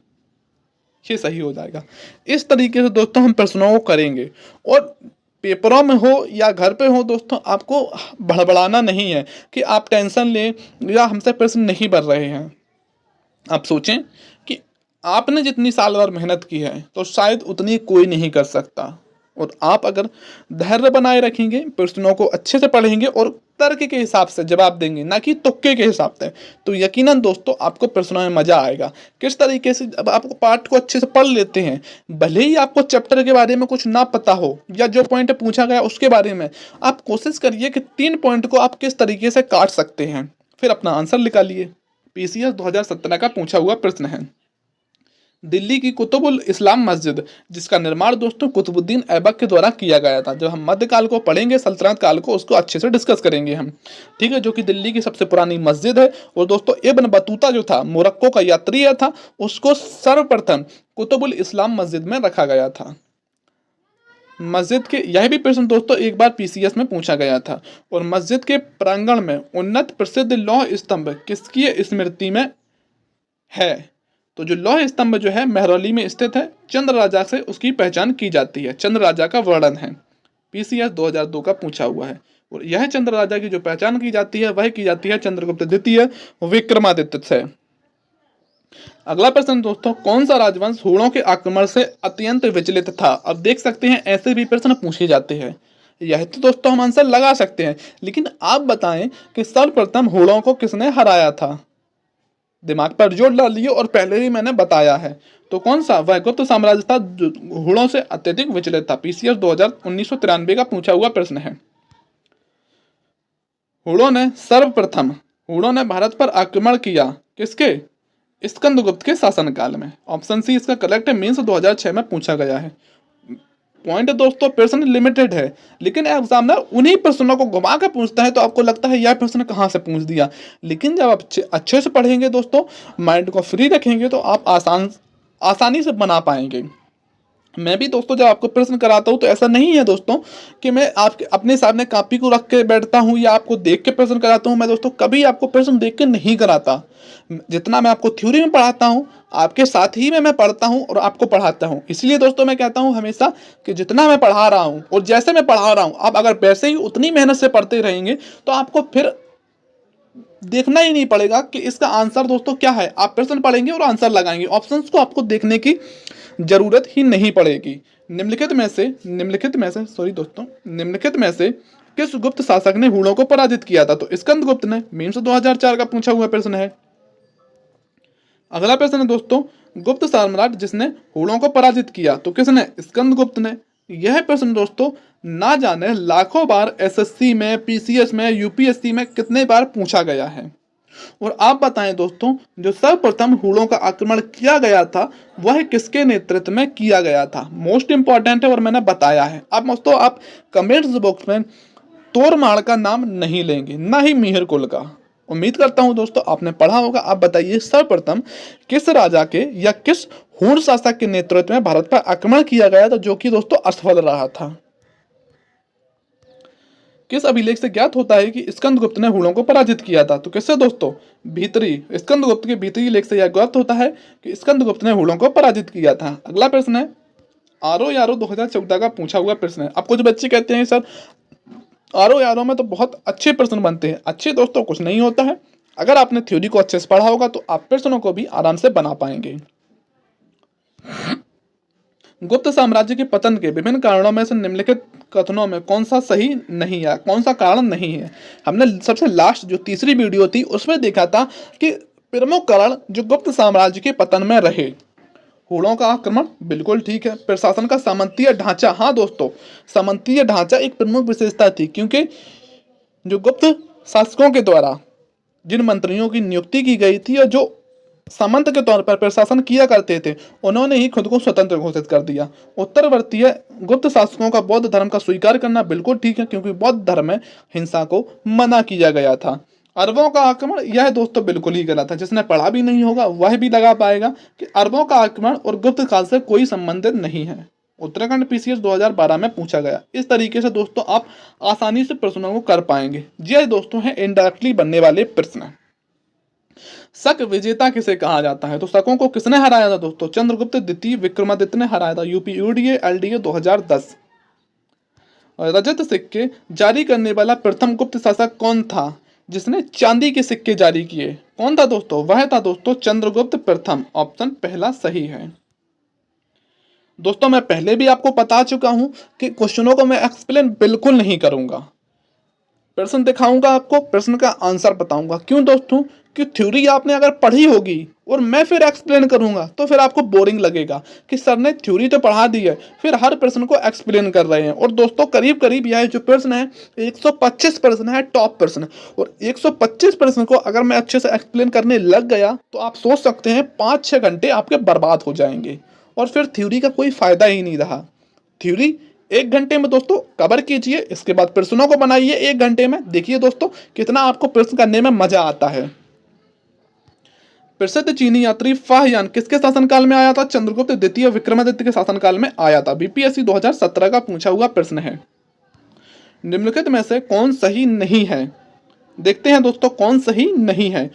ये सही हो जाएगा। इस तरीके से दोस्तों हम प्रश्नों को करेंगे, और पेपरों में हो या घर पे हो दोस्तों आपको बड़बड़ाना नहीं है कि आप टेंशन लें या हमसे प्रश्न नहीं बन रहे हैं। आप सोचें कि आपने जितनी साल भर मेहनत की है तो शायद उतनी कोई नहीं कर सकता, और आप अगर धैर्य बनाए रखेंगे, प्रश्नों को अच्छे से पढ़ेंगे और तर्क के हिसाब से जवाब देंगे, ना कि तुक्के के हिसाब से, तो यकीनन दोस्तों आपको प्रश्नों में मजा आएगा। किस तरीके से? अब आपको पाठ को अच्छे से पढ़ लेते हैं, भले ही आपको चैप्टर के बारे में कुछ ना पता हो या जो पॉइंट पूछा गया उसके बारे में, आप कोशिश करिए कि 3 पॉइंट को आप किस तरीके से काट सकते हैं, फिर अपना आंसर निकालिए। पीसीएस 2017 का पूछा हुआ प्रश्न है। दिल्ली की कुतुबुल इस्लाम मस्जिद, जिसका निर्माण दोस्तों कुतुबुद्दीन ऐबक के द्वारा किया गया था। जब हम मध्यकाल को पढ़ेंगे, सल्तनत काल को, उसको अच्छे से डिस्कस करेंगे हम, ठीक है, जो कि दिल्ली की सबसे पुरानी मस्जिद है। और दोस्तों इब्न बतूता जो था, मोरक्को का यात्री था, उसको सर्वप्रथम कुतुबुल इस्लाम मस्जिद में रखा गया था। मस्जिद के यह भी प्रश्न दोस्तों एक बार पीसीएस में पूछा गया था। और मस्जिद के प्रांगण में उन्नत प्रसिद्ध लौह स्तंभ किसकी स्मृति में है? तो जो लौह स्तंभ जो है मेहरौली में स्थित है, चंद्र राजा से उसकी पहचान की जाती है। चंद्र राजा का वर्णन है, पीसीएस 2002 का पूछा हुआ है। और यह चंद्र राजा की जो पहचान की जाती है वह की जाती है चंद्रगुप्त द्वितीय विक्रमादित्य से। अगला प्रश्न दोस्तों, कौन सा राजवंश हूणों के आक्रमण से अत्यंत विचलित था? अब देख सकते हैं ऐसे भी प्रश्न पूछे जाते हैं। यह तो दोस्तों हम आंसर लगा सकते हैं, लेकिन आप बताएं कि सर्वप्रथम हूणों को किसने हराया था? दिमाग पर जोर डालिए, और पहले ही मैंने बताया है। तो कौन सा? वह गुप्त साम्राज्य था जो हूणों से अत्यधिक विचलित था। पीसीएस 1993 का पूछा हुआ प्रश्न है। हूणों ने भारत पर आक्रमण किया, किसके? स्कंदगुप्त के शासनकाल में। ऑप्शन सी इसका करेक्ट है, मीन्स 2006 में पूछा गया है। पॉइंट दोस्तों प्रश्न लिमिटेड है, लेकिन एग्जामिनर उन्हीं प्रश्नों को घुमा कर पूछता है, तो आपको लगता है यह प्रश्न कहाँ से पूछ दिया। लेकिन जब आप अच्छे से पढ़ेंगे दोस्तों, माइंड को फ्री रखेंगे, तो आप आसानी से बना पाएंगे। मैं भी दोस्तों जब आपको प्रश्न कराता हूँ तो ऐसा नहीं है दोस्तों कि मैं आपके अपने सामने कॉपी को रख के बैठता हूँ या आपको देख के प्रश्न कराता हूँ। मैं दोस्तों कभी आपको प्रश्न देख के नहीं कराता। जितना मैं आपको थ्योरी में पढ़ाता हूँ, आपके साथ ही में मैं पढ़ता हूँ और आपको पढ़ाता हूँ। इसलिए दोस्तों मैं कहता हूँ हमेशा कि जितना मैं पढ़ा रहा हूँ और जैसे मैं पढ़ा रहा हूँ, आप अगर वैसे ही उतनी मेहनत से पढ़ते रहेंगे तो आपको फिर देखना ही नहीं पड़ेगा कि इसका आंसर दोस्तों क्या है। आप प्रश्न पढ़ेंगे और आंसर लगाएंगे, ऑप्शंस को आपको देखने की जरूरत ही नहीं पड़ेगी। निम्नलिखित में से किस गुप्त शासक ने हुणों को पराजित किया था? तो स्कंदगुप्त ने। मीम्स 2004 का पूछा हुआ प्रश्न है। अगला प्रश्न है दोस्तों, गुप्त साम्राज्य जिसने हुणों को पराजित किया, तो किसने? स्कंदगुप्त ने। यह प्रश्न दोस्तों ना जाने लाखों बार एसएससी में, पीसीएस में, यूपीएससी में कितने बार पूछा गया है। और आप बताएं दोस्तों, जो सर्वप्रथम हुणों का आक्रमण किया गया था वह किसके नेतृत्व में किया गया था? मोस्ट इंपॉर्टेंट है और मैंने बताया है। अब दोस्तों आप कमेंट्स बॉक्स में तोरमाड़ का नाम नहीं लेंगे, ना ही मिहिर कुल का। उम्मीद करता हूं दोस्तों आपने पढ़ा होगा। आप बताइए सर्वप्रथम किस राजा के या किस हुण शासक के नेतृत्व में भारत पर आक्रमण किया गया था, जो कि दोस्तों असफल रहा था? किस अभिलेख से ज्ञात होता है कि स्कंदगुप्त ने हुणों को पराजित किया था? तो किससे दोस्तों? भीतरी, स्कंदगुप्त के भीतरी लेख से यह ज्ञात होता है कि स्कंदगुप्त ने हुणों को पराजित किया था। अगला प्रश्न है आरओ यारो 2014 का पूछा हुआ प्रश्न है। अब कुछ बच्चे कहते हैं सर आरओ यारो में तो बहुत अच्छे प्रश्न बनते हैं। अच्छे दोस्तों कुछ नहीं होता है। अगर आपने थ्योरी को अच्छे से पढ़ा होगा तो आप प्रश्नों को भी आराम से बना पाएंगे। गुप्त साम्राज्य के पतन के विभिन्न कारणों में से निम्नलिखित कथनों में कौन सा सही नहीं है, कौन सा कारण नहीं है? हमने सबसे लास्ट जो तीसरी वीडियो थी उसमें देखा था कि प्रमुख कारण जो गुप्त साम्राज्य के पतन में रहे, हुणों का आक्रमण बिल्कुल ठीक है, प्रशासन का सामंतीय ढांचा, हाँ दोस्तों सामंतीय ढांचा एक प्रमुख विशेषता थी, क्योंकि जो गुप्त शासकों के द्वारा जिन मंत्रियों की नियुक्ति की गई थी और जो सामंत के तौर पर प्रशासन किया करते थे, उन्होंने ही खुद को स्वतंत्र घोषित कर दिया। उत्तरवर्तीय गुप्त शासकों का बौद्ध धर्म का स्वीकार करना बिल्कुल ठीक है, क्योंकि बौद्ध धर्म में हिंसा को मना किया गया था। अरबों का आक्रमण, यह दोस्तों बिल्कुल ही गलत है। जिसने पढ़ा भी नहीं होगा वह भी लगा पाएगा कि अरबों का आक्रमण और गुप्त काल से कोई संबंधित नहीं है। उत्तराखंड पीसीएस 2012 में पूछा गया। इस तरीके से दोस्तों आप आसानी से प्रश्नों को कर पाएंगे। ये दोस्तों है इनडायरेक्टली बनने वाले प्रश्न। शक विजेता किसे कहा जाता है? तो शकों को किसने हराया था दोस्तों? चंद्रगुप्त द्वितीय विक्रमादित्य ने हराया था। यूपीयूडीए एलडीए 2010। रजत सिक्के जारी करने वाला प्रथम गुप्त शासक कौन था जिसने चांदी के सिक्के जारी किए? कौन था दोस्तों? वह था दोस्तों चंद्रगुप्त प्रथम। ऑप्शन पहला सही है। दोस्तों मैं पहले भी आपको बता चुका हूं कि क्वेश्चनों को मैं एक्सप्लेन बिल्कुल नहीं करूंगा। प्रश्न दिखाऊंगा आपको, प्रश्न का आंसर बताऊंगा। क्यों दोस्तों? कि थ्योरी आपने अगर पढ़ी होगी और मैं फिर एक्सप्लेन करूंगा तो फिर आपको बोरिंग लगेगा कि सर ने थ्योरी तो पढ़ा दी है, फिर हर प्रश्न को एक्सप्लेन कर रहे हैं। और दोस्तों करीब करीब यह जो प्रश्न है 125 प्रश्न है, टॉप प्रश्न। और 125 प्रश्न को अगर मैं अच्छे से एक्सप्लेन करने लग गया तो आप सोच सकते हैं 5-6 घंटे आपके बर्बाद हो जाएंगे और फिर थ्योरी का कोई फायदा ही नहीं रहा। थ्योरी 1 घंटे में दोस्तों कवर कीजिए, इसके बाद प्रश्नों को बनाइए 1 घंटे में। देखिए दोस्तों कितना आपको प्रश्न करने में मजा आता है। प्रसिद्ध चीनी यात्री फाहयान किसके शासनकाल में आया था? चंद्रगुप्त द्वितीय विक्रमादित्य के शासनकाल में आया था। बीपीएससी 2017 का पूछा हुआ प्रश्न है। निम्नलिखित में से कौन सही नहीं है? देखते हैं दोस्तों कौन सही नहीं है।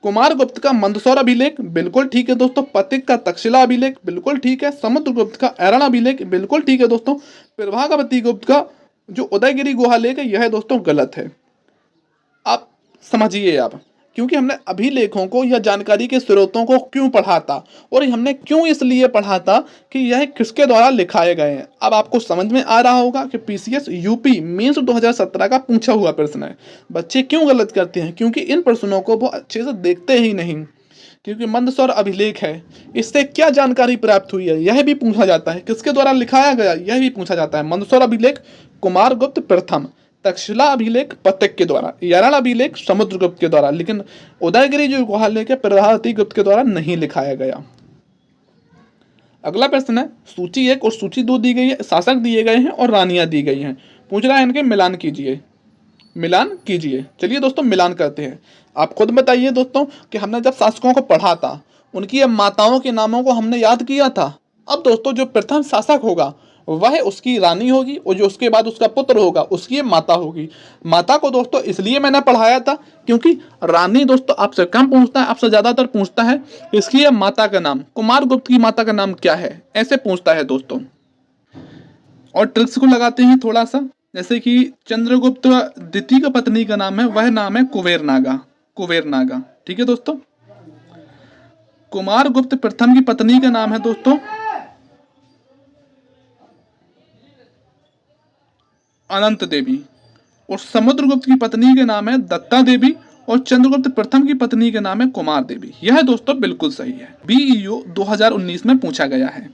कुमारगुप्त का मंदसौर अभिलेख बिल्कुल ठीक है दोस्तों। पथिक का तक्षशिला अभिलेख बिल्कुल ठीक है। समुद्रगुप्त का ऐरण अभिलेख बिल्कुल ठीक है दोस्तों। प्रभावती गुप्त का जो उदयगिरी गुहा लेख है यह दोस्तों गलत है। आप समझिए आप, क्योंकि हमने अभिलेखों को या जानकारी के स्रोतों को क्यों पढ़ा था और हमने क्यों इसलिए पढ़ा था कि यह किसके द्वारा लिखाए गए हैं। अब आपको समझ में आ रहा होगा कि पीसीएस यूपी मीन्स 2017 का पूछा हुआ प्रश्न है। बच्चे क्यों गलत करते हैं? क्योंकि इन प्रश्नों को वो अच्छे से देखते ही नहीं। क्योंकि मंदसौर अभिलेख है, इससे क्या जानकारी प्राप्त हुई है यह भी पूछा जाता है। किसके द्वारा लिखाया गया यह भी पूछा जाता है। मंदसौर अभिलेख कुमारगुप्त प्रथम, तक्षशिला अभिलेख पथिक के द्वारा, ऐरण अभिलेख समुद्रगुप्त के द्वारा, लेकिन उदयगिरी जो गुहा लेख है प्रभावती गुप्त के द्वारा नहीं लिखाया गया। अगला प्रश्न है सूची 1 और सूची 2 दी गई है, शासक दिए गए हैं और रानियां दी गई हैं। पूछ रहा है इनके मिलान कीजिए, मिलान कीजिए। चलिए दोस्तों मिलान करते हैं। आप खुद बताइए दोस्तों कि हमने जब शासकों को पढ़ा था उनकी माताओं के नामों को हमने याद किया था। अब दोस्तों जो प्रथम शासक होगा वह उसकी रानी होगी और जो उसके बाद उसका पुत्र होगा उसकी माता होगी। माता को दोस्तों इसलिए मैंने पढ़ाया था क्योंकि रानी दोस्तों आपसे कम पूछता है, आपसे ज्यादातर पूछता है इसकी माता का नाम, कुमारगुप्त की माता का नाम क्या है, ऐसे पूछता है दोस्तों। और ट्रिक्स को लगाते हैं थोड़ा सा, जैसे कि चंद्रगुप्त द्वितीय का पत्नी का नाम है, वह नाम है कुबेर नागा। कुबेरनागा। ठीक है दोस्तों। कुमारगुप्त प्रथम की पत्नी का नाम है दोस्तों अनंत देवी, और समुद्रगुप्त की पत्नी के नाम है दत्ता देवी, और चंद्रगुप्त प्रथम की पत्नी का नाम है कुमार देवी। यह दोस्तों बिल्कुल सही है, बीईओ 2019 में पूछा गया है।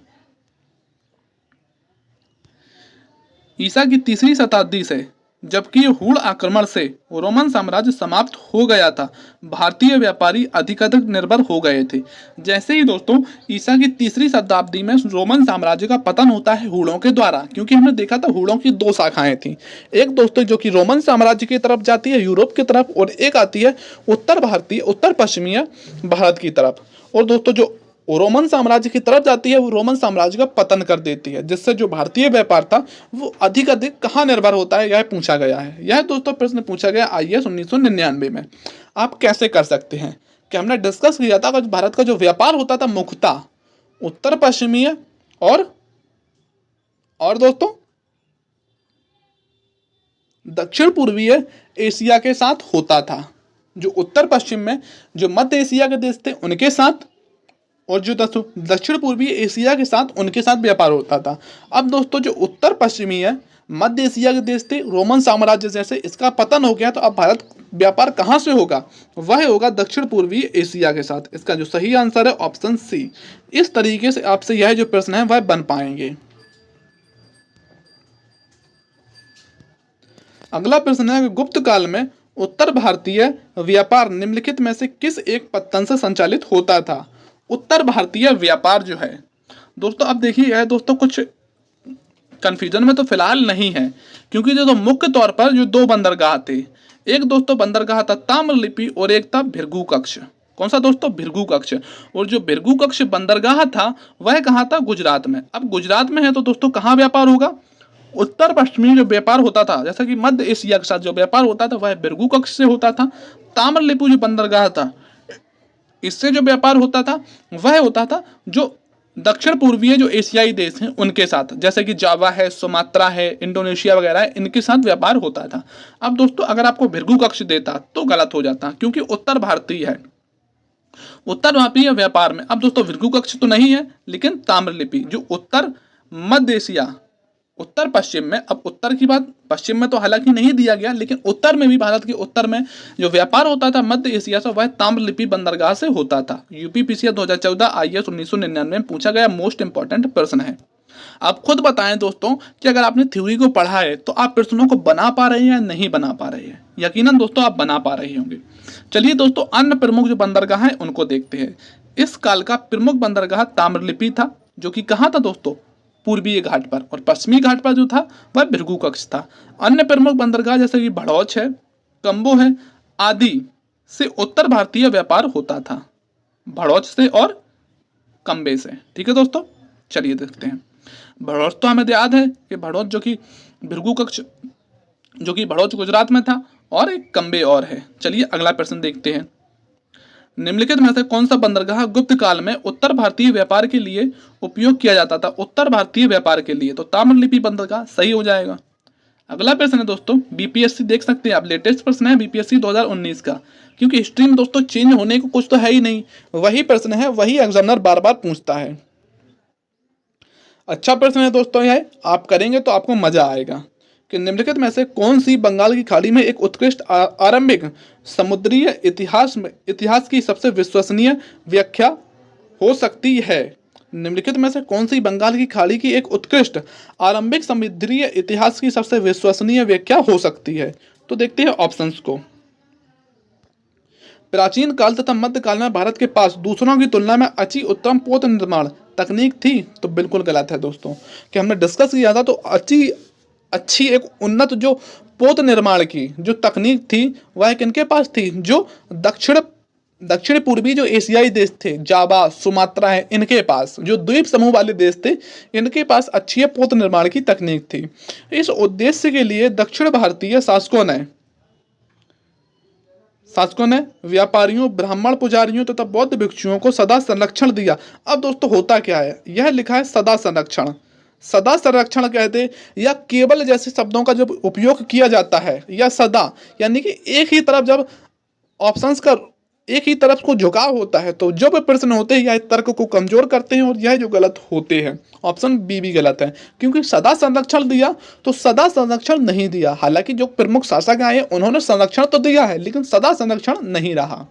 ईसा की तीसरी शताब्दी से, जबकि हूण आक्रमण से रोमन साम्राज्य समाप्त हो गया था, भारतीय व्यापारी अधिकाधिक निर्भर हो गए थे। जैसे ही दोस्तों ईसा की तीसरी शताब्दी में रोमन साम्राज्य का पतन होता है हूणों के द्वारा, क्योंकि हमने देखा था हूणों की दो शाखाएं थी, एक दोस्तों जो कि रोमन साम्राज्य की तरफ जाती है यूरोप की तरफ, और एक आती है उत्तर पश्चिमी भारत की तरफ। और दोस्तों जो रोमन साम्राज्य की तरफ जाती है वो रोमन साम्राज्य का पतन कर देती है, जिससे जो भारतीय व्यापार था वो अधिक कहाँ निर्भर होता है, यह पूछा गया है। यह दोस्तों प्रश्न पूछा गया आईएएस 1999 में। आप कैसे कर सकते हैं कि हमने डिस्कस किया था कि भारत का जो व्यापार होता था मुख्यतः उत्तर पश्चिमीय और दोस्तों दक्षिण पूर्वीय एशिया के साथ होता था। जो उत्तर पश्चिम में जो मध्य एशिया के देश थे उनके साथ, और जो दक्षिण पूर्वी एशिया के साथ उनके साथ व्यापार होता था। अब दोस्तों जो उत्तर पश्चिमी है मध्य एशिया के देश थे रोमन साम्राज्य जैसे, इसका पतन हो गया, तो अब भारत व्यापार कहाँ से होगा, वह होगा दक्षिण पूर्वी एशिया के साथ। इसका जो सही आंसर है ऑप्शन सी। इस तरीके से आपसे यह जो प्रश्न है वह बन पाएंगे। अगला प्रश्न है कि गुप्त काल में उत्तर भारतीय व्यापार निम्नलिखित में से किस एक पत्तन से संचालित होता था। उत्तर भारतीय व्यापार जो है दोस्तों, अब देखिए यह दोस्तों कुछ कंफ्यूजन में तो फिलहाल नहीं है, क्योंकि जो मुख्य तौर पर जो दो बंदरगाह थे, एक दोस्तों बंदरगाह था ताम्रलिप्ति और एक था भृगु कक्ष। कौन सा दोस्तों, भृगु कक्ष। और जो भृगु कक्ष बंदरगाह था वह कहाँ था, गुजरात में। अब गुजरात में है तो दोस्तों कहाँ व्यापार होगा, उत्तर पश्चिमी जो व्यापार होता था जैसा कि मध्य एशिया के साथ जो व्यापार होता था वह भृगु कक्ष से होता था। ताम्रलिप्ति जो बंदरगाह था इससे जो व्यापार होता था वह होता था जो दक्षिण पूर्वीय जो एशियाई देश हैं उनके साथ, जैसे कि जावा है, सुमात्रा है, इंडोनेशिया वगैरह है, इनके साथ व्यापार होता था। अब दोस्तों अगर आपको भृगु कक्ष देता तो गलत हो जाता, क्योंकि उत्तर भारतीय है, उत्तर भारतीय व्यापार में। अब दोस्तों भृगु कक्ष तो नहीं है, लेकिन ताम्रलिप्ति जो उत्तर मध्य एशिया उत्तर पश्चिम में, अब उत्तर की बात पश्चिम में तो हालांकि नहीं दिया गया, लेकिन उत्तर में भी भारत के उत्तर में जो व्यापार होता था मध्य एशिया से वह ताम्रलिप्ति बंदरगाह से होता था। यूपीपीसीएस 2014 आईएएस 1999 में पूछा गया मोस्ट इंपॉर्टेंट प्रश्न है। आप खुद बताएं दोस्तों कि अगर आपने थ्योरी को पढ़ा है तो आप प्रश्नों को बना पा रहे हैं या नहीं बना पा रहे हैं। यकीनन दोस्तों आप बना पा रहे होंगे। चलिए दोस्तों अन्य प्रमुख जो बंदरगाह हैं उनको देखते हैं। इस काल का प्रमुख बंदरगाह ताम्रलिप्ति था, जो कि कहाँ था दोस्तों, पूर्वी घाट पर, और पश्चिमी घाट पर जो था वह भृगु कक्ष था। अन्य प्रमुख बंदरगाह जैसे कि भड़ौच है, कंबो है आदि से उत्तर भारतीय व्यापार होता था, भड़ौच से और कंबे से। ठीक है दोस्तों, चलिए देखते हैं। भड़ौच तो हमें याद है कि भड़ौच जो कि भृगु कक्ष जो कि भड़ौच गुजरात में था, और एक कंबे और है। चलिए अगला प्रश्न देखते हैं। निम्नलिखित में से कौन सा बंदरगाह गुप्त काल में उत्तर भारतीय व्यापार के लिए उपयोग किया जाता था। उत्तर भारतीय व्यापार के लिए तो ताम्रलिप्ति बंदरगाह सही हो जाएगा। अगला प्रश्न है दोस्तों, बीपीएससी देख सकते हैं आप, लेटेस्ट प्रश्न है बीपीएससी 2019 का, क्योंकि हिस्ट्री में दोस्तों चेंज होने को कुछ तो है ही नहीं, वही प्रश्न है, वही एग्जामिनर बार बार पूछता है। अच्छा प्रश्न है दोस्तों यह, आप करेंगे तो आपको मजा आएगा कि निम्नलिखित में से कौन सी बंगाल की खाड़ी में एक उत्कृष्ट आरंभिक समुद्रीय इतिहास की सबसे विश्वसनीय व्याख्या हो सकती है। निम्नलिखित में से कौन सी बंगाल की खाड़ी की एक उत्कृष्ट आरंभिक समुद्रीय इतिहास की सबसे विश्वसनीय व्याख्या हो सकती है। तो देखते हैं ऑप्शंस को। प्राचीन काल तथा मध्य काल में भारत के पास दूसरों की तुलना में अच्छी उत्तम पोत निर्माण तकनीक थी। तो बिल्कुल गलत है दोस्तों, कि हमने डिस्कस किया था, तो अच्छी एक उन्नत जो पोत निर्माण की जो तकनीक थी वह किनके पास थी, जो दक्षिण पूर्वी जो एशियाई देश थे, जावा, सुमात्रा है, इनके पास, जो द्वीप समूह वाले देश थे, इनके पास अच्छी पोत निर्माण की तकनीक थी। इस उद्देश्य के लिए दक्षिण भारतीय शासकों ने व्यापारियों, ब्राह्मण पुजारियों तथा बौद्ध भिक्षुओं को सदा संरक्षण दिया। अब दोस्तों होता क्या है, यह लिखा है सदा संरक्षण। सदा संरक्षण कहते या केवल जैसे शब्दों का जब उपयोग किया जाता है, या सदा यानी कि एक ही तरफ जब ऑप्शंस का एक ही तरफ को झुकाव होता है, तो जो भी प्रश्न होते हैं यह तर्क को कमजोर करते हैं और यह जो गलत होते हैं। ऑप्शन बी भी गलत है, क्योंकि सदा संरक्षण दिया तो सदा संरक्षण नहीं दिया। हालांकि जो प्रमुख शासक आए उन्होंने संरक्षण तो दिया है, लेकिन सदा संरक्षण नहीं रहा।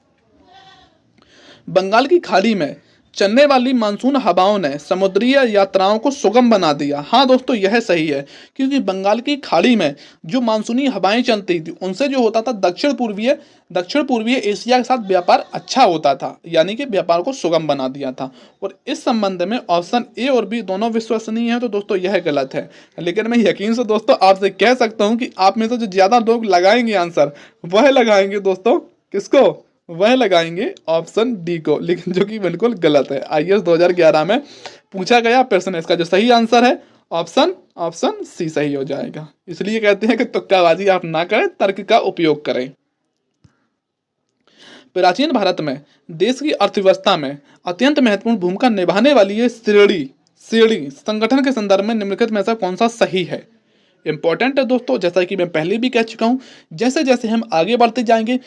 बंगाल की खाड़ी में चलने वाली मानसून हवाओं ने समुद्री यात्राओं को सुगम बना दिया। हाँ दोस्तों, यह सही है, क्योंकि बंगाल की खाड़ी में जो मानसूनी हवाएं चलती थी उनसे जो होता था दक्षिण पूर्वीय एशिया के साथ व्यापार अच्छा होता था, यानी कि व्यापार को सुगम बना दिया था। और इस संबंध में ऑप्शन ए और बी दोनों विश्वसनीय है, तो दोस्तों यह गलत है। लेकिन मैं यकीन से दोस्तों आपसे कह सकता हूँ कि आप में से जो ज्यादा लोग लगाएंगे आंसर, वह लगाएंगे दोस्तों किसको, वह लगाएंगे ऑप्शन डी को, लेकिन जो कि बिल्कुल गलत है। आईएएस 2011 में पूछा गया प्रश्न, इसका जो सही आंसर है ऑप्शन सी सही हो जाएगा। इसलिए कहते हैं कि तुक्काबाजी आप ना करें, तर्क का उपयोग करें। प्राचीन भारत में देश की अर्थव्यवस्था में अत्यंत महत्वपूर्ण भूमिका निभाने वाली ये श्रेणी संगठन के संदर्भ में निम्नलिखित में से कौन सा सही है। इंपॉर्टेंट है दोस्तों, जैसा कि मैं पहले भी कह चुका हूं, जैसे जैसे हम आगे बढ़ते जाएंगे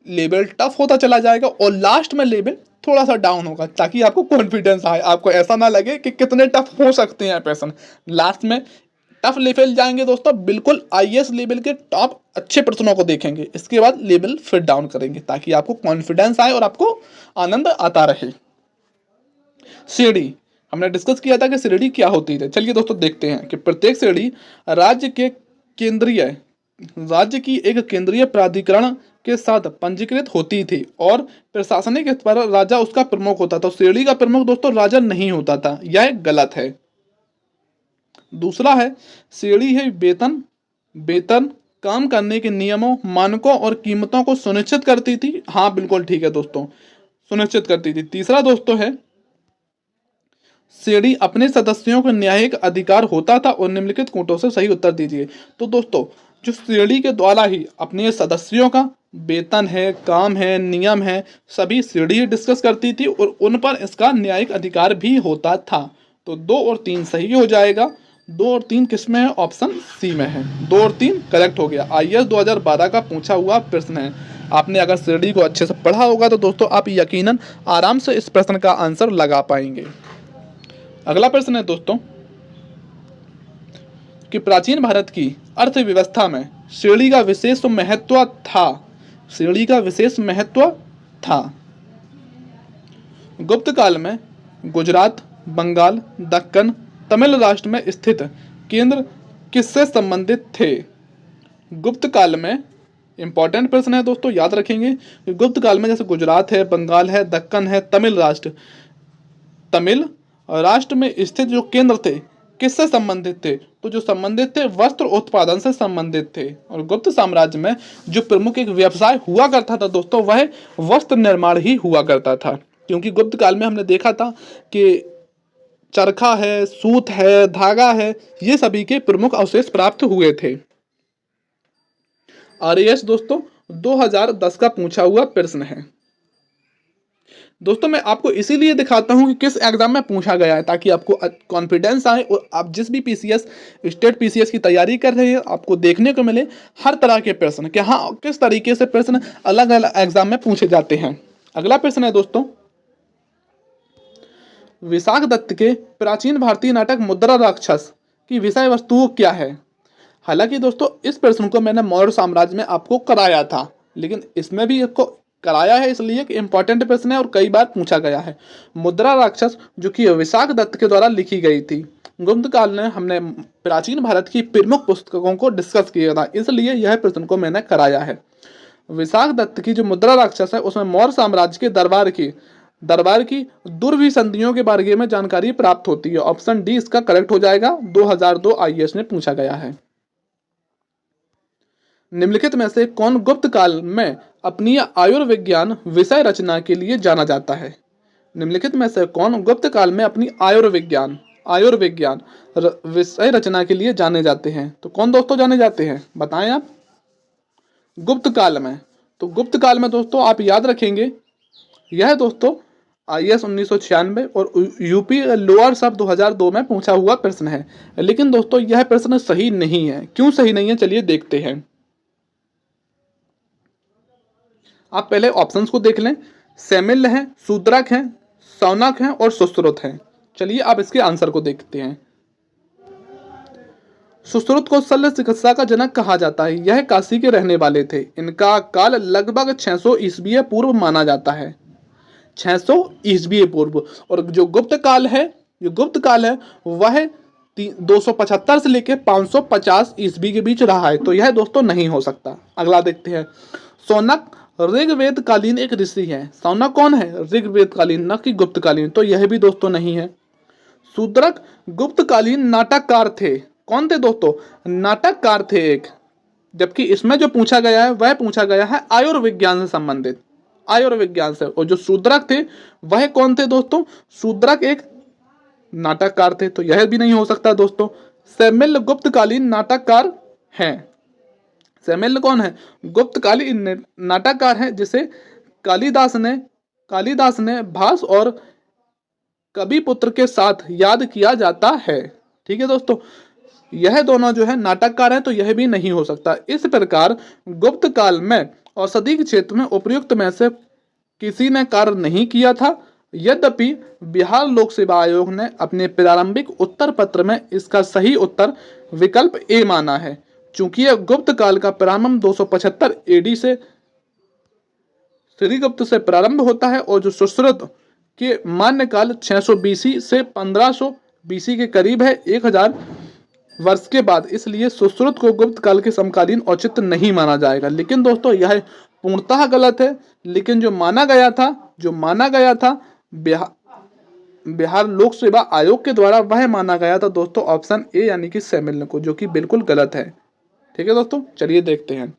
लेवल टफ होता चला जाएगा और लास्ट में लेवल थोड़ा सा डाउन होगा, ताकि आपको कॉन्फिडेंस आए, आपको ऐसा ना लगे कि कितने टफ हो सकते हैं प्रश्न। लास्ट में टफ लेवल जाएंगे दोस्तों, बिल्कुल आईएएस लेवल के टॉप अच्छे प्रश्नों को देखेंगे, इसके बाद लेवल फिर डाउन करेंगे, ताकि आपको कॉन्फिडेंस आए और आपको आनंद आता रहे। श्रेणी हमने डिस्कस किया था कि श्रेणी क्या होती है। चलिए दोस्तों देखते हैं कि प्रत्येक श्रेणी राज्य की एक केंद्रीय प्राधिकरण के साथ पंजीकृत होती थी और प्रशासनिक स्तर पर राजा उसका प्रमुख होता था। श्रेणी का प्रमुख दोस्तों राजा नहीं होता था, यह गलत है। दूसरा है श्रेणी है वेतन काम करने के नियमों, मानकों और कीमतों को सुनिश्चित करती थी। हाँ बिल्कुल ठीक है दोस्तों, सुनिश्चित करती थी। तीसरा दोस्तों है श्रेणी अपने सदस्यों को न्यायिक अधिकार होता था और निम्नलिखित कोटों से सही उत्तर दीजिए। तो दोस्तों जो श्रेणी के द्वारा ही अपने सदस्यों का वेतन है, काम है, नियम है, सभी श्रेणी डिस्कस करती थी और उन पर इसका न्यायिक अधिकार भी होता था। तो 2 और 3 सही हो जाएगा। 2 और 3 किस में है, ऑप्शन सी में है। 2 और 3 करेक्ट हो गया। आईएएस 2012 का पूछा हुआ प्रश्न है। आपने अगर श्रेणी को अच्छे से पढ़ा होगा तो दोस्तों आप यकीनन आराम से इस प्रश्न का आंसर लगा पाएंगे। अगला प्रश्न है दोस्तों कि प्राचीन भारत की अर्थव्यवस्था में श्रेणी का विशेष महत्व था। श्रेणी का विशेष महत्व था। गुप्त काल में गुजरात, बंगाल, दक्कन, तमिल राष्ट्र में स्थित केंद्र किससे संबंधित थे। गुप्त काल में इंपॉर्टेंट प्रश्न है दोस्तों, याद रखेंगे कि गुप्त काल में जैसे गुजरात है, बंगाल है, दक्कन है, तमिल राष्ट्र में स्थित जो केंद्र थे किससे संबंधित थे, तो जो संबंधित थे वस्त्र उत्पादन से संबंधित थे। और गुप्त साम्राज्य में जो प्रमुख एक व्यवसाय हुआ करता था दोस्तों, वह वस्त्र निर्माण ही हुआ करता था। क्योंकि गुप्त काल में हमने देखा था कि चरखा है, सूत है, धागा है, ये सभी के प्रमुख अवशेष प्राप्त हुए थे। आरएएस दोस्तों 2010 का पूछा हुआ प्रश्न है। दोस्तों मैं आपको इसीलिए दिखाता हूं कि किस एग्जाम में पूछा गया है, ताकि आपको कॉन्फिडेंस आए और आप जिस भी पीसीएस स्टेट पीसीएस की तैयारी कर रहे हैं आपको देखने को मिले हर तरह के प्रश्न कि हाँ किस तरीके से प्रश्न अलग अलग एग्जाम में पूछे जाते हैं। अगला प्रश्न है दोस्तों, विशाख दत्त के प्राचीन भारतीय नाटक मुद्रा राक्षस की विषय वस्तु क्या है। हालांकि दोस्तों इस प्रश्न को मैंने मौर्य साम्राज्य में आपको कराया था, लेकिन इसमें भी आपको कराया है इसलिए कि इंपॉर्टेंट प्रश्न है और कई बार पूछा गया है। मुद्रा राक्षस जो कि विशाख दत्त के द्वारा लिखी गई थी। गुप्त काल में हमने प्राचीन भारत की प्रमुख पुस्तकों को डिस्कस किया था, इसलिए यह प्रश्न को मैंने कराया है। विशाख दत्त की जो मुद्रा राक्षस है उसमें मौर्य साम्राज्य के दरबार की दुर्वी संधियों के बारे में जानकारी प्राप्त होती है। ऑप्शन डी इसका करेक्ट हो जाएगा। 2002 आईएएस में पूछा गया है। निम्नलिखित में से कौन गुप्त काल में अपनी आयुर्विज्ञान विषय रचना के लिए जाना जाता है। निम्नलिखित में से कौन गुप्त काल में अपनी आयुर्विज्ञान विषय रचना के लिए जाने जाते हैं। तो कौन दोस्तों जाने जाते हैं, बताएं आप। गुप्त काल में, तो गुप्त काल में दोस्तों आप याद रखेंगे यह दोस्तों आईएएस 1996 और यूपी लोअर सब 2002 में पूछा हुआ प्रश्न है। लेकिन दोस्तों यह प्रश्न सही नहीं है। क्यों सही नहीं है, चलिए देखते हैं। आप पहले ऑप्शंस को देख लें। सैमिल्य है, शूद्रक है, शौनक है और सुश्रुत है। चलिए अब इसके आंसर को देखते हैं। सुश्रुत को शल्य चिकित्सा का जनक कहा जाता है। यह काशी के रहने वाले थे। इनका काल लगभग 600 ईस्वी पूर्व माना जाता है। 600 ईस्वी पूर्व। और जो गुप्त काल है, वह 275 से लेकर 550 ईस्वी के बीच रहा है। तो यह दोस्तों नहीं हो सकता। अगला देखते हैं। शौनक ऋग्वेद कालीन एक ऋषि है। शौनक कौन है? ऋग्वेद कालीन, न कि गुप्त कालीन। तो यह भी दोस्तों नहीं है। शूद्रक गुप्त कालीन नाटककार थे। कौन थे दोस्तों? नाटककार थे एक। जबकि इसमें जो पूछा गया है वह पूछा गया है आयुर्विज्ञान से संबंधित, आयुर्विज्ञान से। और जो शूद्रक थे वह कौन थे दोस्तों? शूद्रक एक नाटककार थे। तो यह भी नहीं हो सकता दोस्तों। सैमिल्य गुप्तकालीन नाटककार हैं। सैमिल्य कौन है? गुप्तकालीन नाटककार है, जिसे कालिदास ने भास और कवि पुत्र के साथ याद किया जाता है। ठीक है दोस्तों, यह दोनों जो है नाटककार हैं। तो यह भी नहीं हो सकता। इस प्रकार गुप्त काल में औषधि के क्षेत्र में उपयुक्त में से किसी ने कार्य नहीं किया था। यद्यपि बिहार लोक सेवा आयोग ने अपने प्रारंभिक उत्तर पत्र में इसका सही उत्तर विकल्प ए माना है। चूंकि यह गुप्त काल का प्रारंभ 275 एडी से श्रीगुप्त से प्रारंभ होता है और जो सुश्रुत के मान्य काल 600 बीसी से 1500 बीसी के करीब है, 1000 वर्ष के बाद, इसलिए सुश्रुत को गुप्त काल के समकालीन औचित्य नहीं माना जाएगा। लेकिन दोस्तों यह पूर्णतः गलत है। लेकिन जो माना गया था बिहार लोक सेवा आयोग के द्वारा, वह माना गया था दोस्तों ऑप्शन ए यानी कि सैमिल्य को, जो कि बिल्कुल गलत है। ठीक है दोस्तों, चलिए देखते हैं।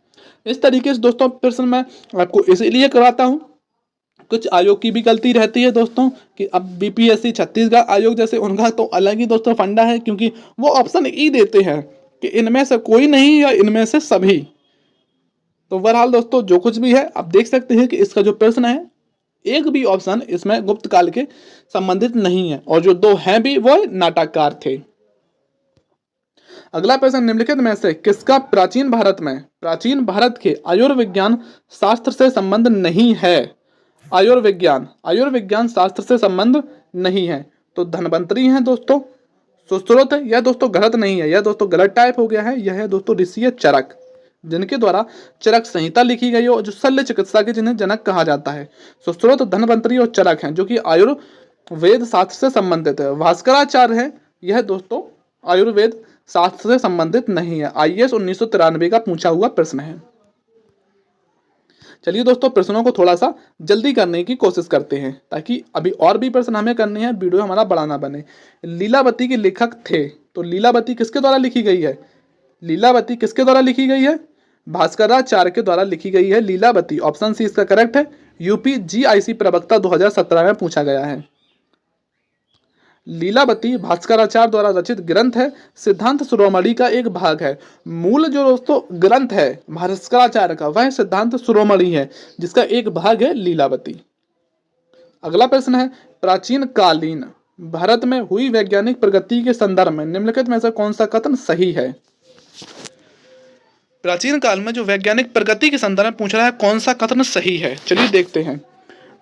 इस तरीके से दोस्तों प्रश्न मैं आपको इसलिए कराता हूँ, कुछ आयोग की भी गलती रहती है दोस्तों कि अब बीपीएससी छत्तीसगढ़ आयोग जैसे उनका तो अलग ही दोस्तों फंडा है, क्योंकि वो ऑप्शन ई देते हैं कि इनमें से कोई नहीं या इनमें से सभी। तो बहरहाल दोस्तों जो कुछ भी है आप देख सकते हैं कि इसका जो प्रश्न है, एक भी ऑप्शन इसमें गुप्त काल के संबंधित नहीं है, और जो दो हैं भी वो नाटककार थे। अगला प्रश्न, निम्नलिखित में से किसका प्राचीन भारत के आयुर्विज्ञान शास्त्र से संबंध नहीं है? आयुर्विज्ञान शास्त्र से संबंध नहीं है। तो धन्वंतरी है दोस्तों, सुश्रुत है। यह दोस्तों गलत नहीं है, यह दोस्तों गलत टाइप हो गया है। यह है दोस्तों ऋषि चरक, जिनके द्वारा चरक संहिता लिखी गई और जो शल्य चिकित्सा के जिन्हें जनक कहा जाता है। सुश्रुत, धन्वंतरी और चरक हैं, जो कि आयुर्वेद शास्त्र से संबंधित है। भास्कराचार्य है, यह दोस्तों आयुर्वेद शास्त्र से संबंधित नहीं है। आईएएस 1993 का पूछा हुआ प्रश्न है। चलिए दोस्तों प्रश्नों को थोड़ा सा जल्दी करने की कोशिश करते हैं, ताकि अभी और भी प्रश्न हमें करने हैं, वीडियो हमारा बड़ा ना बने। लीलावती के लेखक थे। तो लीलावती किसके द्वारा लिखी गई है? लीलावती किसके द्वारा लिखी गई है? भास्कराचार्य के द्वारा लिखी गई है लीलावती। ऑप्शन सी इसका करेक्ट है। यूपी जीआईसी प्रवक्ता 2017 में पूछा गया है। लीलावती भास्कराचार्य द्वारा रचित ग्रंथ है, सिद्धांत शिरोमणि का एक भाग है। मूल जो दोस्तों ग्रंथ है भास्कराचार्य का, वह सिद्धांत शिरोमणि है, जिसका एक भाग है लीलावती। अगला प्रश्न है, प्राचीन कालीन भारत में हुई वैज्ञानिक प्रगति के संदर्भ में निम्नलिखित में से कौन सा कथन सही है? प्राचीन काल में जो वैज्ञानिक प्रगति के संदर्भ में पूछ रहा है, कौन सा कथन सही है? चलिए देखते हैं।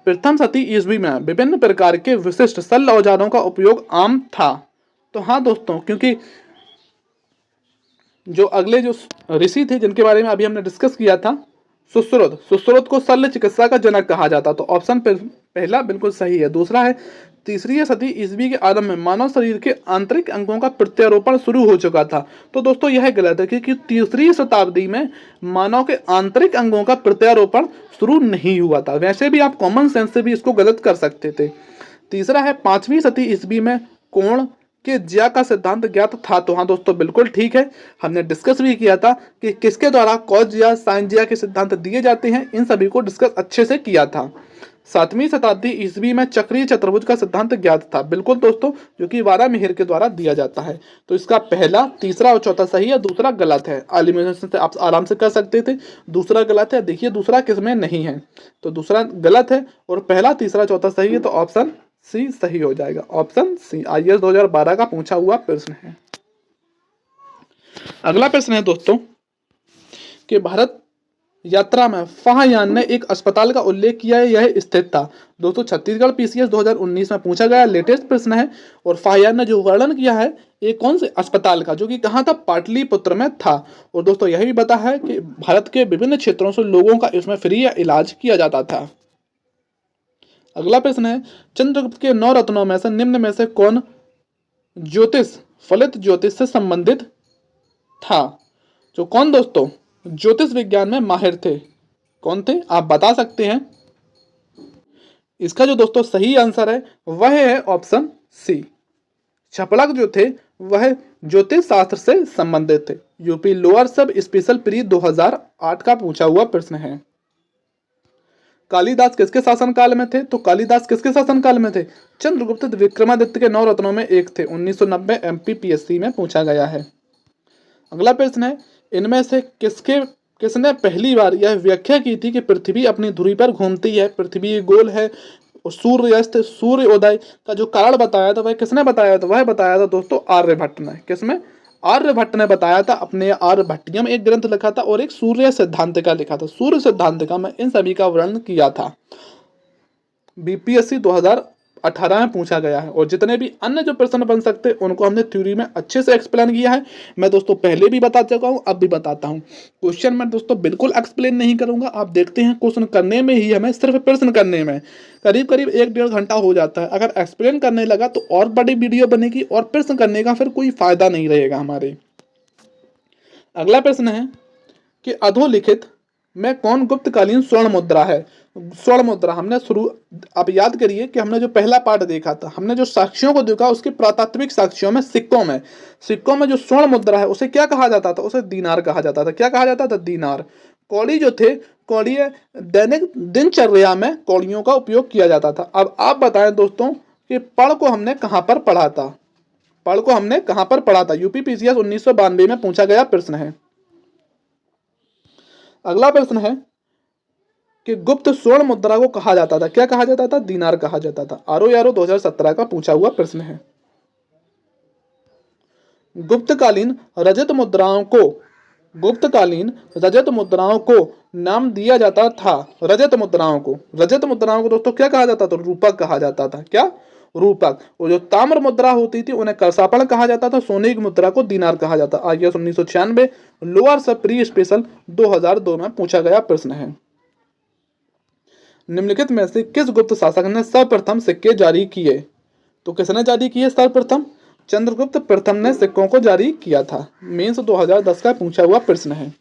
प्रथम शती ईस्वी में विभिन्न प्रकार के विशिष्ट शल्य औजारों का उपयोग आम था। तो हाँ दोस्तों, क्योंकि जो अगले जो ऋषि थे जिनके बारे में अभी हमने डिस्कस किया था, सुश्रुत को शल्य चिकित्सा का जनक कहा जाता। तो ऑप्शन पहला बिल्कुल सही है। दूसरा है, तीसरी सदी ईस्वी के आरंभ में मानव शरीर के आंतरिक अंगों का प्रत्यारोपण शुरू हो चुका था। तो दोस्तों यह गलत है, क्योंकि तीसरी शताब्दी में मानव के आंतरिक अंगों का प्रत्यारोपण शुरू नहीं हुआ था। वैसे भी आप कॉमन सेंस से भी इसको गलत कर सकते थे। तीसरा है, 5वीं सदी ईस्वी में कोण के ज्या का सिद्धांत ज्ञात था। तो हाँ दोस्तों बिल्कुल ठीक है, हमने डिस्कस भी किया था कि किसके द्वारा कॉस ज्या साइन ज्या के सिद्धांत दिए जाते हैं, इन सभी को डिस्कस अच्छे से किया था। 7वीं शताब्दी ईस्वी में चक्रीय चतुर्भुज का सिद्धांत ज्ञात था। बिल्कुल दोस्तों, जो कि वारामिहिर के द्वारा दिया जाता है। तो इसका पहला, तीसरा और चौथा सही है, दूसरा गलत है। एलिमिनेशन से आप आराम से कर सकते थे। दूसरा गलत है, देखिए दूसरा किसमें नहीं है, तो दूसरा गलत है और पहला, तीसरा, चौथा सही है। तो ऑप्शन सी सही हो जाएगा। ऑप्शन सी आईएएस 2012 का पूछा हुआ प्रश्न है। अगला प्रश्न है दोस्तों कि भारत यात्रा में फाहयान ने एक अस्पताल का उल्लेख किया है, यह स्थित था। दोस्तों छत्तीसगढ़ पीसीएस 2019 में पूछा गया लेटेस्ट प्रश्न है। और फाहयान ने जो वर्णन किया है ये कौन से अस्पताल का, जो कि कहाँ था, पाटलिपुत्र में था। और दोस्तों यह भी बता है कि भारत के विभिन्न क्षेत्रों से लोगों का इसमें फ्री इलाज किया जाता था। अगला प्रश्न है, चंद्रगुप्त के 9 रत्नों में से निम्न में से कौन ज्योतिष फलित ज्योतिष से संबंधित था। जो कौन दोस्तों ज्योतिष विज्ञान में माहिर थे, कौन थे आप बता सकते हैं। इसका जो दोस्तों सही आंसर है वह है ऑप्शन सी, छपड़क जो थे वह ज्योतिष शास्त्र से संबंधित थे। यूपी लोअर सब स्पेशल प्री 2008 का पूछा हुआ प्रश्न है। कालिदास किसके शासनकाल में थे, तो कालिदास किसके शासनकाल में थे, चंद्रगुप्त विक्रमादित्य के 9 रत्नों में एक थे। 1990 एमपीपीएससी में पूछा गया है। अगला प्रश्न है, इनमें से किसने पहली बार यह व्याख्या की थी कि पृथ्वी अपनी धुरी पर घूमती है, पृथ्वी गोल है और सूर्यास्त सूर्योदय का जो कारण बताया था वह किसने बताया था, वह बताया था दोस्तों आर्यभट्ट ने। किसमें, आर्यभट्ट ने बताया था। अपने आर्यभट्टियम में एक ग्रंथ लिखा था और एक सूर्य सिद्धांतिका लिखा था। सूर्य सिद्धांतिका में इन सभी का वर्णन किया था। बीपीएससी 2018 में पूछा गया है। और जितने भी अन्य जो प्रश्न बन सकते हैं उनको हमने थ्योरी में अच्छे से एक्सप्लेन किया है। मैं दोस्तों पहले भी बता चुका हूँ, अब भी बताता हूँ। क्वेश्चन मैं दोस्तों बिल्कुल एक्सप्लेन नहीं करूंगा। आप देखते हैं क्वेश्चन करने में ही हमें, सिर्फ प्रश्न करने में करीब करीब 1-1.5 घंटा हो जाता है। अगर एक्सप्लेन करने लगा तो और बड़ी वीडियो बनेगी और प्रश्न करने का फिर कोई फायदा नहीं रहेगा हमारे। अगला प्रश्न है कि अधोलिखित में कौन गुप्तकालीन स्वर्ण मुद्रा है। स्वर्ण मुद्रा हमने आप याद करिए कि हमने जो पहला पार्ट देखा था, हमने जो साक्ष्यों को देखा उसके पुरातात्विक साक्ष्यों में सिक्कों में जो स्वर्ण मुद्रा है उसे क्या कहा जाता था, उसे दीनार कहा जाता था। क्या कहा जाता था, दीनार। कौड़ी जो थे, कौड़ी दैनिक दिनचर्या में कौड़ियों का उपयोग किया जाता था। अब आप बताएं दोस्तों कि पढ़ को हमने कहाँ पर पढ़ा था, पढ़ को हमने कहाँ पर पढ़ा था। यूपी पीसीएस 1992 में पूछा गया प्रश्न है। अगला प्रश्न है कि गुप्त स्वर्ण मुद्रा को कहा जाता था, क्या कहा जाता था, दीनार कहा जाता था। आरओ 2017 का पूछा हुआ प्रश्न है। गुप्तकालीन रजत मुद्राओं को नाम दिया जाता था। रजत मुद्राओं को दोस्तों क्या कहा जाता था, रूपक कहा जाता था। क्या, रूपक। और जो ताम्र मुद्रा होती थी उन्हें करसापण कहा जाता था। सोने की मुद्रा को दीनार कहा जाता। आईएएस 1996 लोअर सब प्री स्पेशल 2002 में पूछा गया प्रश्न है। निम्नलिखित में से किस गुप्त शासक ने सर्वप्रथम सिक्के जारी किए, तो किसने जारी किए सर्वप्रथम, चंद्रगुप्त प्रथम ने सिक्कों को जारी किया था। मेंस 2010 का पूछा हुआ प्रश्न है।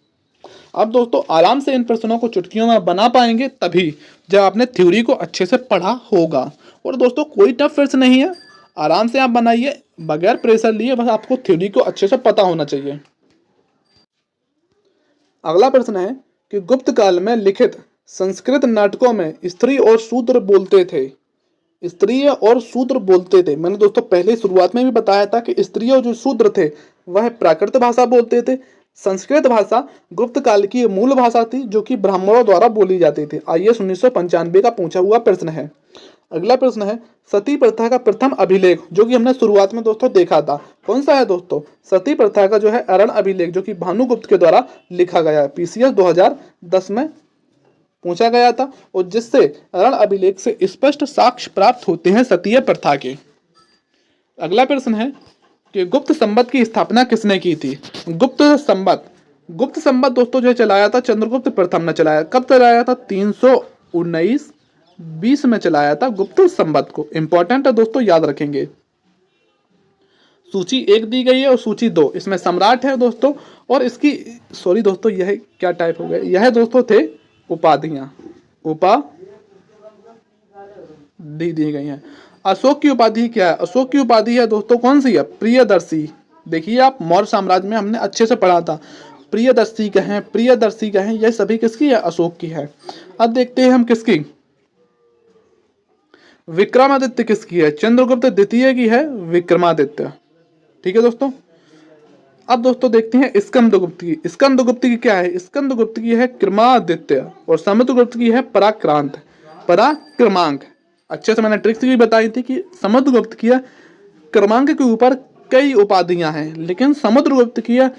अब दोस्तों आराम से इन प्रश्नों को चुटकियों में बना पाएंगे तभी जब आपने थ्योरी को अच्छे से पढ़ा होगा। और दोस्तों कोई टफ प्रश्न नहीं है, आराम से आप बनाइए बगैर प्रेशर लिए, बस आपको थ्योरी को अच्छे से पता होना चाहिए। अगला प्रश्न है कि गुप्त काल में लिखित संस्कृत नाटकों में स्त्री और शूद्र बोलते थे। मैंने दोस्तों पहले शुरुआत में भी बताया था कि स्त्री और जो शूद्र थे वह प्राकृत भाषा बोलते थे। संस्कृत भाषा गुप्त काल की मूल भाषा थी जो कि ब्राह्मणों द्वारा बोली जाती थी। आईएएस 1995 का पूछा हुआ प्रश्न है। अगला प्रश्न है, सती प्रथा का प्रथम अभिलेख, जो कि हमने शुरुआत में दोस्तों देखा था, कौन सा है दोस्तों, सती प्रथा का जो है अरण अभिलेख, जो कि भानुगुप्त के द्वारा लिखा गया है। पीसीएस 2010 में पूछा गया था और जिससे अरण अभिलेख से स्पष्ट साक्ष्य प्राप्त होते हैं सतीय प्रथा के। अगला प्रश्न है कि गुप्त संवत की स्थापना किसने की थी। गुप्त संवत दोस्तों जो चलाया था चंद्रगुप्त प्रथम ने चलाया। कब चलाया था, 319-20 में चलाया था गुप्त संवत को। इंपॉर्टेंट है दोस्तों, याद रखेंगे। सूची 1 दी गई है और सूची 2, इसमें सम्राट है दोस्तों। और इसकी सॉरी दोस्तों यह क्या टाइप हो गया, यह दोस्तों थे उपाधियां, दी गई हैं। अशोक की उपाधि क्या है, अशोक की उपाधि है दोस्तों कौन सी है, प्रियदर्शी। देखिए आप मौर्य साम्राज्य में हमने अच्छे से पढ़ा था, प्रियदर्शी कहें यह सभी किसकी है, अशोक की है। अब देखते हैं हम किसकी, विक्रमादित्य किसकी है, चंद्रगुप्त द्वितीय की है विक्रमादित्य। ठीक है दोस्तों। अब दोस्तों देखते हैं स्कंदगुप्त की। स्कंदगुप्त की क्या है, स्कंदगुप्त की है क्रमादित्य और समुद्रगुप्त की है पराक्रमांक। अच्छे से मैंने ट्रिक्स भी बताई थी कि समुद्रगुप्त की है क्रमांक के ऊपर कई उपाधियां हैं, लेकिन समुद्रगुप्त की है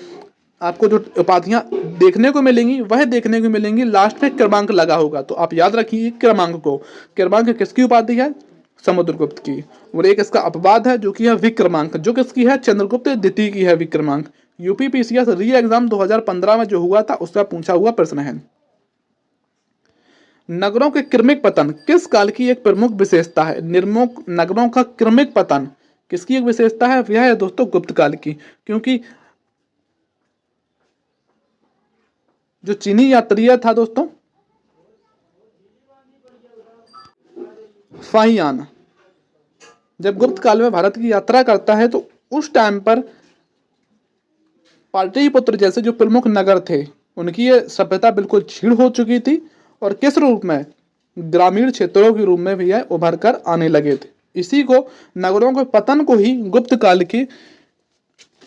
आपको जो उपाधियां देखने को मिलेंगी वह देखने को मिलेंगी लास्ट में क्रमांक लगा होगा, तो आप याद रखिए क्रमांक को। क्रमांक किसकी उपाधि है? समुद्रगुप्त की। और एक इसका अपवाद है जो कि है विक्रमांक, जो किसकी है? चंद्रगुप्त द्वितीय की है विक्रमांक। यूपीपीसीएस री एग्जाम 2015 में जो हुआ था उसका पूछा हुआ प्रश्न है। नगरों के क्रमिक पतन किस काल की एक प्रमुख विशेषता है? नगरों का क्रमिक पतन किसकी एक विशेषता है? यह है दोस्तों गुप्त काल की, क्योंकि जो चीनी यात्री था दोस्तों फाहियान, जब गुप्त काल में भारत की यात्रा करता है तो उस टाइम पर पाटलिपुत्र जैसे जो प्रमुख नगर थे उनकी ये सभ्यता बिल्कुल क्षीण हो चुकी थी, और किस रूप में? ग्रामीण क्षेत्रों के रूप में भी यह उभर कर आने लगे थे। इसी को नगरों के पतन को ही गुप्त काल के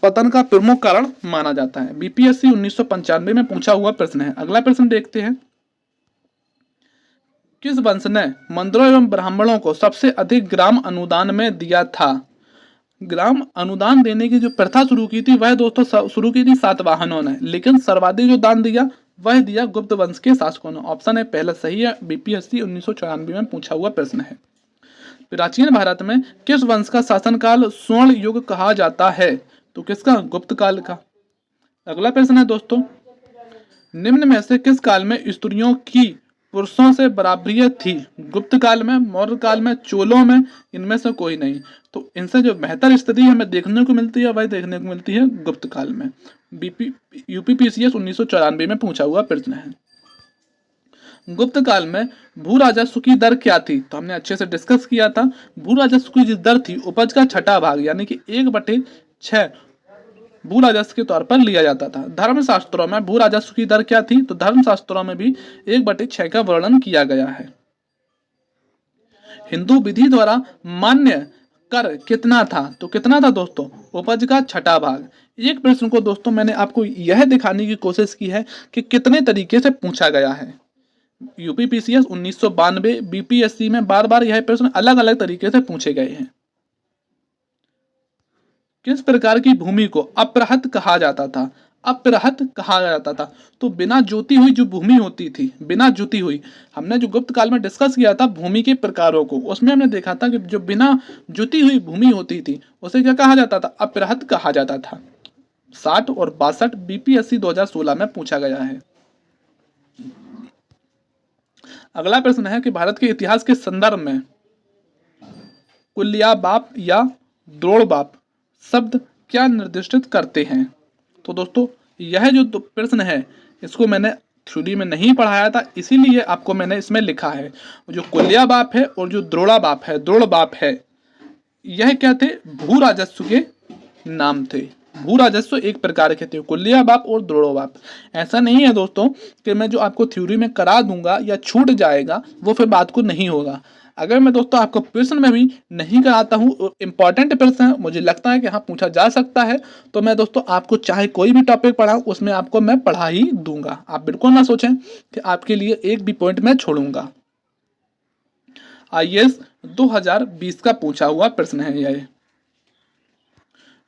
पतन का प्रमुख कारण माना जाता है। बीपीएससी 1995 में पूछा हुआ प्रश्न है। अगला प्रश्न देखते हैं। किस वंश ने मंदिरों एवं ब्राह्मणों को सबसे अधिक ग्राम अनुदान में दिया था? ग्राम अनुदान देने की जो प्रथा शुरू की थी वह दोस्तों शुरू की थी सातवाहनों ने, लेकिन सर्वाधिक जो दान दिया वह दिया गुप्त वंश के शासकों ने। ऑप्शन है पहला सही है। बीपीएससी 1994 में पूछा हुआ प्रश्न है। प्राचीन भारत में किस वंश का शासनकाल स्वर्ण युग कहा जाता है? तो किसका? गुप्त काल का। अगला प्रश्न है दोस्तों, निम्न में से किस काल में स्त्रियों की पुरुषों से बराबरी थी? गुप्त काल में, मौर्य काल में, चोलों में, इनमें से कोई नहीं। तो इनसे जो बेहतर स्थिति हमें देखने को मिलती है वह देखने को मिलती है गुप्त काल में। यूपीपीसीएस 1994 में पूछा हुआ प्रश्न है। गुप्त काल में भू राजस्व की दर क्या थी? तो हमने अच्छे से डिस्कस किया था। भू राजस्व की जो दर थी उपज का छठा भाग यानी कि 1/6 भू राजस्व के तौर पर लिया जाता था। धर्मशास्त्रों में भू राजस्व की दर क्या थी? तो धर्मशास्त्रों में भी 1/6 का वर्णन किया गया है। हिंदू विधि द्वारा मान्य कर कितना था? तो कितना था दोस्तों? उपज का छठा भाग। एक प्रश्न को दोस्तों मैंने आपको यह दिखाने की कोशिश की है कि कितने तरीके से पूछा गया है। यूपीपीसीएस 1992, बीपीएससी में बार बार यह प्रश्न अलग अलग तरीके से पूछे गए हैं। किस प्रकार की भूमि को अप्रहत कहा जाता था? अप्रहत कहा जाता था तो बिना जोती हुई जो भूमि होती थी, बिना जुती हुई। हमने जो गुप्त काल में डिस्कस किया था भूमि के प्रकारों को, उसमें हमने देखा था कि जो बिना जुती हुई भूमि होती थी उसे क्या कहा जाता था? अप्रहत कहा जाता था। 60 और 62 बीपीएससी 2016 में पूछा गया है। अगला प्रश्न है कि भारत के इतिहास के संदर्भ में कुल्लियाबाप या द्रोणबाप शब्द क्या निर्दिष्ट करते हैं? तो दोस्तों यह जो प्रश्न है इसको मैंने थ्योरी में नहीं पढ़ाया था, इसीलिए आपको मैंने इसमें लिखा है। जो कुल्लियाबाप है और जो द्रोणबाप है यह क्या थे? भू राजस्व के नाम थे। भू राजस्व एक प्रकार के थे, कुल्लियाबाप और द्रोणबाप। ऐसा नहीं है दोस्तों कि मैं जो आपको थ्योरी में करा दूंगा या छूट जाएगा वो फिर बात को नहीं होगा। अगर मैं दोस्तों आपको प्रश्न में भी नहीं कराता हूँ, इंपॉर्टेंट प्रश्न है, मुझे लगता है कि हाँ पूछा जा सकता है, तो मैं दोस्तों आपको चाहे कोई भी टॉपिक पढ़ाऊँ उसमें आपको मैं पढ़ा ही दूंगा। आप बिल्कुल ना सोचें कि आपके लिए एक भी पॉइंट मैं छोड़ूंगा। आईएएस 2020 का पूछा हुआ प्रश्न है यह।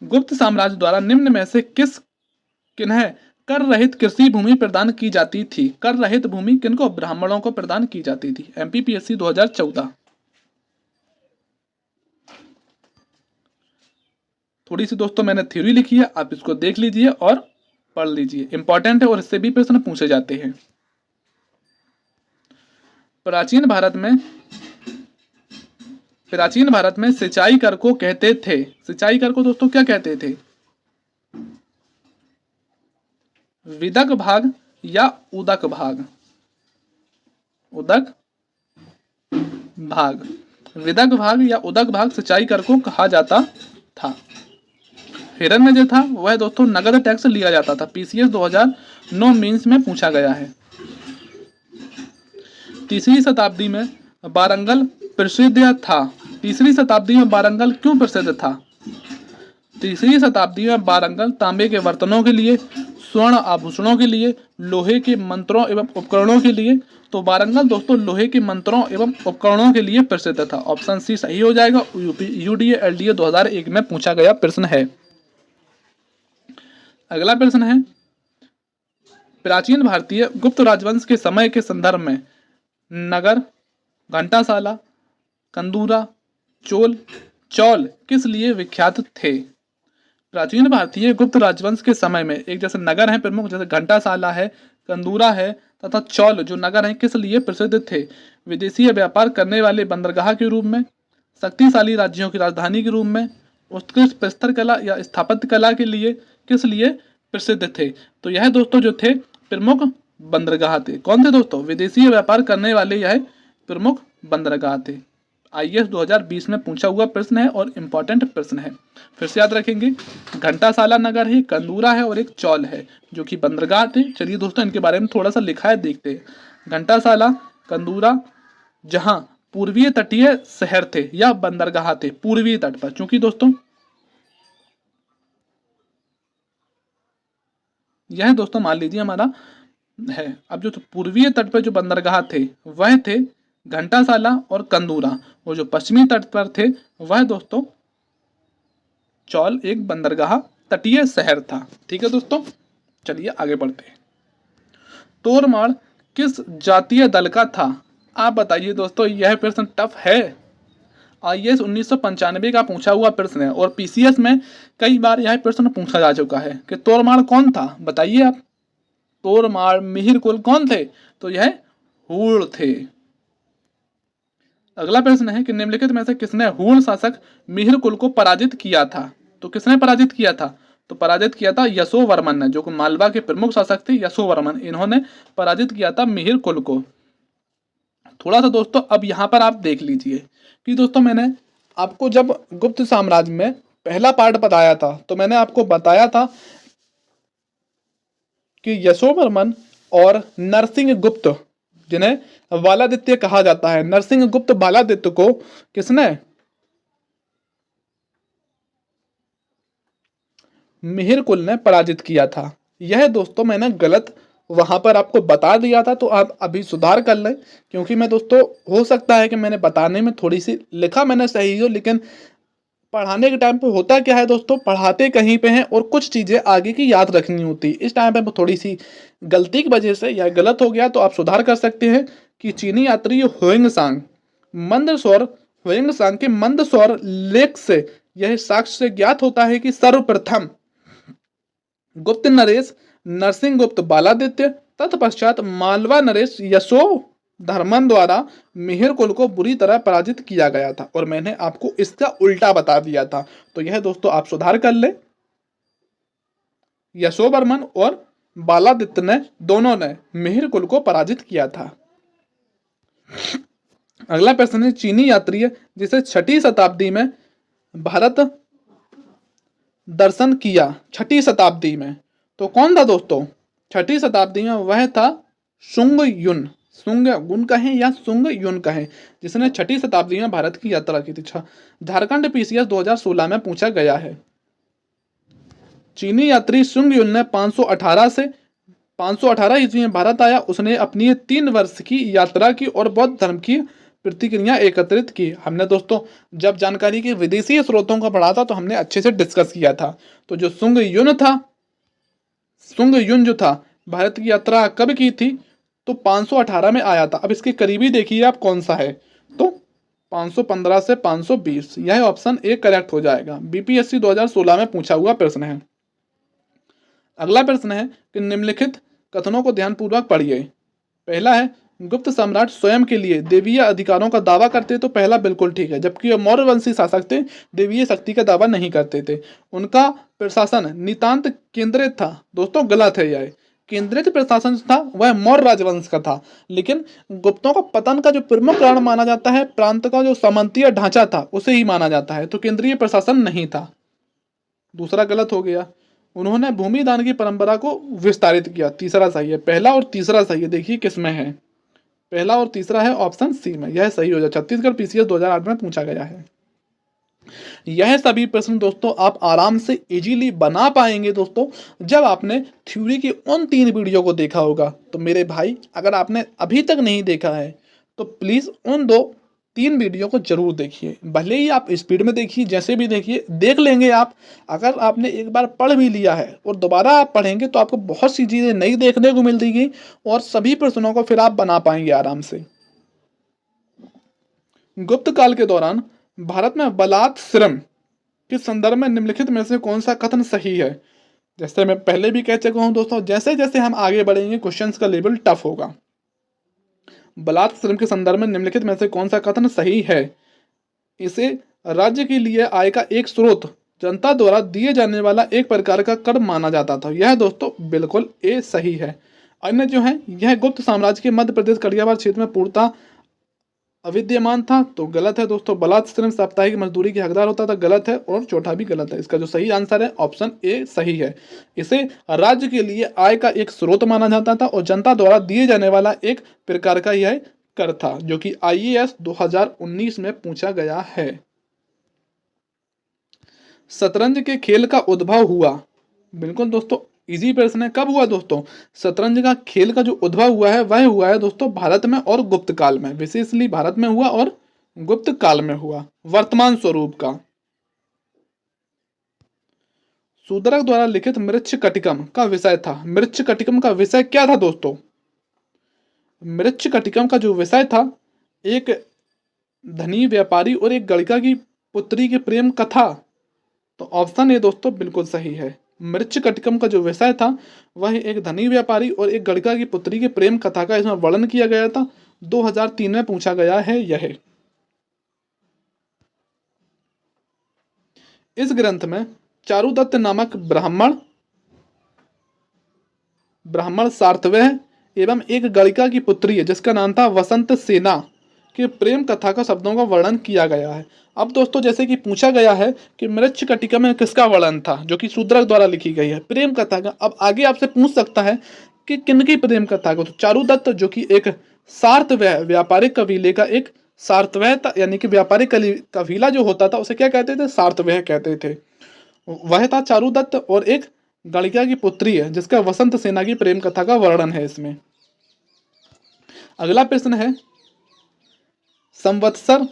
गुप्त साम्राज्य द्वारा निम्न में से किन्हें कर रहित कृषि भूमि प्रदान की जाती थी? कर रहित भूमि किनको? ब्राह्मणों को प्रदान की जाती थी। एमपीपीएससी 2014। थोड़ी सी दोस्तों मैंने थ्योरी लिखी है, आप इसको देख लीजिए और पढ़ लीजिए, इंपॉर्टेंट है और इससे भी प्रश्न पूछे जाते हैं। प्राचीन भारत में सिंचाई कर को कहते थे। सिंचाई कर को दोस्तों क्या कहते थे? विदक भाग या उदक भाग? उदक भाग, विदक भाग या उदक भाग सिंचाई कर को कहा जाता था। हिरण्य जो था वह दोस्तों नगद टैक्स लिया जाता था। पीसीएस 2009 मेंस में पूछा गया है। तीसरी शताब्दी में वारंगल प्रसिद्ध था। तीसरी शताब्दी में वारंगल क्यों प्रसिद्ध था? तीसरी शताब्दी में वारंगल तांबे के बर्तनों के लिए, स्वर्ण आभूषणों के लिए, लोहे के मंत्रों एवं उपकरणों के लिए। तो वारंगल दोस्तों लोहे के मंत्रों एवं उपकरणों के लिए प्रसिद्ध था। ऑप्शन सी सही हो जाएगा। यूडीए एलडीए 2001 में पूछा गया प्रश्न है। अगला प्रश्न है प्राचीन भारतीय गुप्त राजवंश के समय के संदर्भ में नगर, घंटासाला, कंदूरा, चौल किस लिए विख्यात थे? प्राचीन भारतीय गुप्त राजवंश के समय में एक जैसे नगर है प्रमुख, जैसे घंटासाला है, कंदूरा है तथा चौल जो नगर हैं किस लिए प्रसिद्ध थे? विदेशी व्यापार करने वाले बंदरगाह के रूप में, शक्तिशाली राज्यों की राजधानी के रूप में, उत्कृष्ट प्रस्तर कला या स्थापत्य कला के लिए, किस लिए प्रसिद्ध थे? तो यह दोस्तों जो थे प्रमुख बंदरगाह थे। कौन थे दोस्तों? विदेशी व्यापार करने वाले यह प्रमुख बंदरगाह थे। आईएएस 2020 में पूछा हुआ प्रश्न है और इम्पोर्टेंट प्रश्न है, फिर से याद रखेंगे। घंटासाला नगर है, कंदूरा है और एक चौल है जो कि बंदरगाह थे। चलिए दोस्तों इनके बारे में थोड़ा सा लिखा है, देखते हैं। घंटासाला, कंदूरा जहां पूर्वीय तटीय शहर थे या बंदरगाह थे पूर्वीय तट पर, क्योंकि दोस्तों यह दोस्तों मान लीजिए हमारा है। अब जो पूर्वीय तट पर जो बंदरगाह थे वह थे घंटासाला और कंदूरा, और जो पश्चिमी तट पर थे वह दोस्तों चौल एक बंदरगाह तटीय शहर था। ठीक है दोस्तों, चलिए आगे बढ़ते हैं। तोरमाड़ किस जातीय दल का था? आप बताइए दोस्तों, यह प्रश्न टफ है। आईएएस 1995 का पूछा हुआ प्रश्न है और पीसीएस में कई बार यह प्रश्न पूछा जा चुका है कि तोरमाड़ कौन था? बताइए आप। तोरमाड़ मिहिर कुल कौन थे? तो यह हूण थे। अगला प्रश्न है कि निम्नलिखित में से किसने हूण शासक मिहिर कुल को पराजित किया था? तो किसने पराजित किया था? तो पराजित किया था यशोवर्मन ने, जो कि मालवा के प्रमुख शासक थे यशोवर्मन। इन्होंने पराजित किया था मिहिर कुल को। थोड़ा सा दोस्तों अब यहाँ पर आप देख लीजिए कि दोस्तों मैंने आपको जब गुप्त साम्राज्य में पहला पार्ट बताया था तो मैंने आपको बताया था कि यशोवर्मन और नरसिंह गुप्त, जिन्हें बालादित्य कहा जाता है, नरसिंह गुप्त बालादित्य को किसने? मिहिर कुल ने पराजित किया था। यह दोस्तों मैंने गलत वहां पर आपको बता दिया था, तो आप अभी सुधार कर लें, क्योंकि मैं दोस्तों हो सकता है कि मैंने बताने में थोड़ी सी लिखा मैंने सही हो, लेकिन पढ़ाने के टाइम पे होता क्या है दोस्तों, पढ़ाते कहीं पे हैं और कुछ चीज़ें आगे की याद रखनी होती। इस टाइम पे थोड़ी सी गलती की वजह से यह गलत हो गया, तो आप सुधार कर सकते हैं कि चीनी यात्री हुएंगसांग मंदसौर हुएंगसांग के मंदसौर लेख से यह साक्ष्य से ज्ञात होता है कि सर्वप्रथम गुप्त नरेश नरसिंह गुप्त बालादित्य तत्पश्चात मालवा नरेश यशोधर्मन द्वारा मिहिर कुल को बुरी तरह पराजित किया गया था, और मैंने आपको इसका उल्टा बता दिया था। तो यह दोस्तों आप सुधार कर ले। यशोवर्मन और बालादित्य ने दोनों ने मिहिर कुल को पराजित किया था। अगला प्रश्न है, चीनी यात्री जिसे 6ठी शताब्दी में भारत दर्शन किया, 6ठी शताब्दी में, तो कौन था दोस्तों? 6ठी शताब्दी में वह था सुंग युन, सुंग गुन कहें या सुंग युन कहें, जिसने 6ठी शताब्दी में भारत की यात्रा की थी। झारखंड पीसीएस 2016 में पूछा गया है। चीनी यात्री सुंग युन ने 518 ईस्वी में भारत आया। उसने अपनी 3 वर्ष की यात्रा की और बौद्ध धर्म की प्रतिक्रिया एकत्रित की। हमने दोस्तों जब जानकारी के विदेशी स्रोतों का पढ़ा था तो हमने अच्छे से डिस्कस किया था। तो जो सुंग युन था, सुंग युन जो था, भारत की यात्रा कब की थी? तो 518 में आया था। अब इसके करीबी देखिए आप कौन सा है, तो 515 से 520, यह ऑप्शन ए करेक्ट हो जाएगा। बीपीएससी 2016 में पूछा हुआ प्रश्न है। अगला प्रश्न है कि निम्नलिखित कथनों को ध्यानपूर्वक पढ़िए। पहला है, गुप्त सम्राट स्वयं के लिए देवीय अधिकारों का दावा करते, तो पहला बिल्कुल ठीक है, जबकि मौर्य वंशी शासक थे, देवीय शक्ति का दावा नहीं करते थे। उनका प्रशासन नितांत केंद्रित था। दोस्तों गलत है यह, केंद्रित प्रशासन था वह मौर्य राजवंश का था, लेकिन गुप्तों का पतन का जो प्रमुख कारण माना जाता है प्रांत का जो सामंतीय ढांचा था उसे ही माना जाता है, तो केंद्रीय प्रशासन नहीं था। दूसरा गलत हो गया। उन्होंने भूमि दान की परंपरा को विस्तारित किया, तीसरा सही है। पहला और तीसरा सही है, देखिए किसमें है, पहला और तीसरा है ऑप्शन सी में, यह सही हो जाए। छत्तीसगढ़ पीसीएस 2008 में पूछा गया है। यह सभी प्रश्न दोस्तों आप आराम से इजीली बना पाएंगे दोस्तों जब आपने थ्योरी की उन 3 वीडियो को देखा होगा। तो मेरे भाई अगर आपने अभी तक नहीं देखा है तो प्लीज़ उन 2 3 वीडियो को जरूर देखिए, भले ही आप स्पीड में देखिए, जैसे भी देखिए, देख लेंगे आप। अगर आपने एक बार पढ़ भी लिया है और दोबारा आप पढ़ेंगे तो आपको बहुत सी चीज़ें नई देखने को मिलेगी और सभी प्रश्नों को फिर आप बना पाएंगे आराम से। गुप्त काल के दौरान भारत में बलात् श्रम के संदर्भ में निम्नलिखित में से कौन सा कथन सही है? जैसे मैं पहले भी कह चुका हूं दोस्तों, जैसे जैसे हम आगे बढ़ेंगे क्वेश्चंस का लेवल टफ होगा। बलात् श्रम के संदर्भ में निम्नलिखित में से कौन सा कथन सही है? इसे राज्य के लिए आय का एक स्रोत, जनता द्वारा दिए जाने वाला एक प्रकार का कर माना जाता था। यह दोस्तों बिल्कुल ए सही है। अन्य जो है, यह गुप्त साम्राज्य के मध्य प्रदेश कड़ियावाड़ क्षेत्र में पूर्णतः अविद्यमान था, तो गलत है दोस्तों। बलात् श्रम साप्ताहिक मजदूरी के हकदार होता था, गलत है। और चौथा भी गलत है। इसका जो सही आंसर है ऑप्शन ए सही है। इसे राज्य के लिए आय का एक स्रोत माना जाता था और जनता द्वारा दिए जाने वाला एक प्रकार का यह कर था, जो कि IAS 2019 में पूछा गया है। शतरंज के खेल का उद्भव हुआ, बिल्कुल दोस्तों इजी प्रश्न है। कब हुआ दोस्तों? शतरंज का खेल का जो उद्भव हुआ है वह हुआ है दोस्तों भारत में और गुप्त काल में, विशेषली भारत में हुआ और गुप्त काल में हुआ। वर्तमान स्वरूप का शूद्रक द्वारा लिखित मृच्छकटिकम का विषय था। मृच्छकटिकम का विषय क्या था दोस्तों? मृच्छकटिकम का जो विषय था, एक धनी व्यापारी और एक गणिका की पुत्री की प्रेम कथा। तो ऑप्शन ए दोस्तों बिल्कुल सही है। मृच्छकटिकम का जो विषय था वह एक धनी व्यापारी और एक गणिका की पुत्री के प्रेम कथा का इसमें वर्णन किया गया था। 2003 में पूछा गया है यह। इस ग्रंथ में चारुदत्त नामक ब्राह्मण सार्थव्य एवं एक गणिका की पुत्री है जिसका नाम था वसंत सेना के प्रेम कथा का शब्दों का वर्णन किया गया है। अब दोस्तों जैसे कि पूछा गया है कि मृच्छकटिका में किसका वर्णन था, जो कि शूद्रक द्वारा लिखी गई है, प्रेम कथा का। अब आगे आपसे पूछ सकता है कि किनकी प्रेम कथा को? तो चारुदत्त जो कि एक सार्थव्य व्यापारिक कबीले का एक सार्थव्य था, यानी कि व्यापारिक कबीला जो होता था उसे क्या कहते थे? सार्थव्य कहते थे। वह था चारुदत्त और एक गणिका की पुत्री है जिसका वसंत सेना की प्रेम कथा का वर्णन है इसमें। अगला प्रश्न है, संवत्सर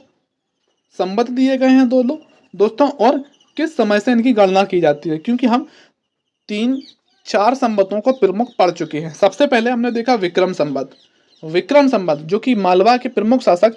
संवत दिए गए हैं दोस्तों, और किस समय से इनकी गणना की जाती है? क्योंकि हम 3-4 संवतों को प्रमुख पढ़ चुके हैं। सबसे पहले हमने देखा विक्रम संवत जो कि मालवा के प्रमुख शासक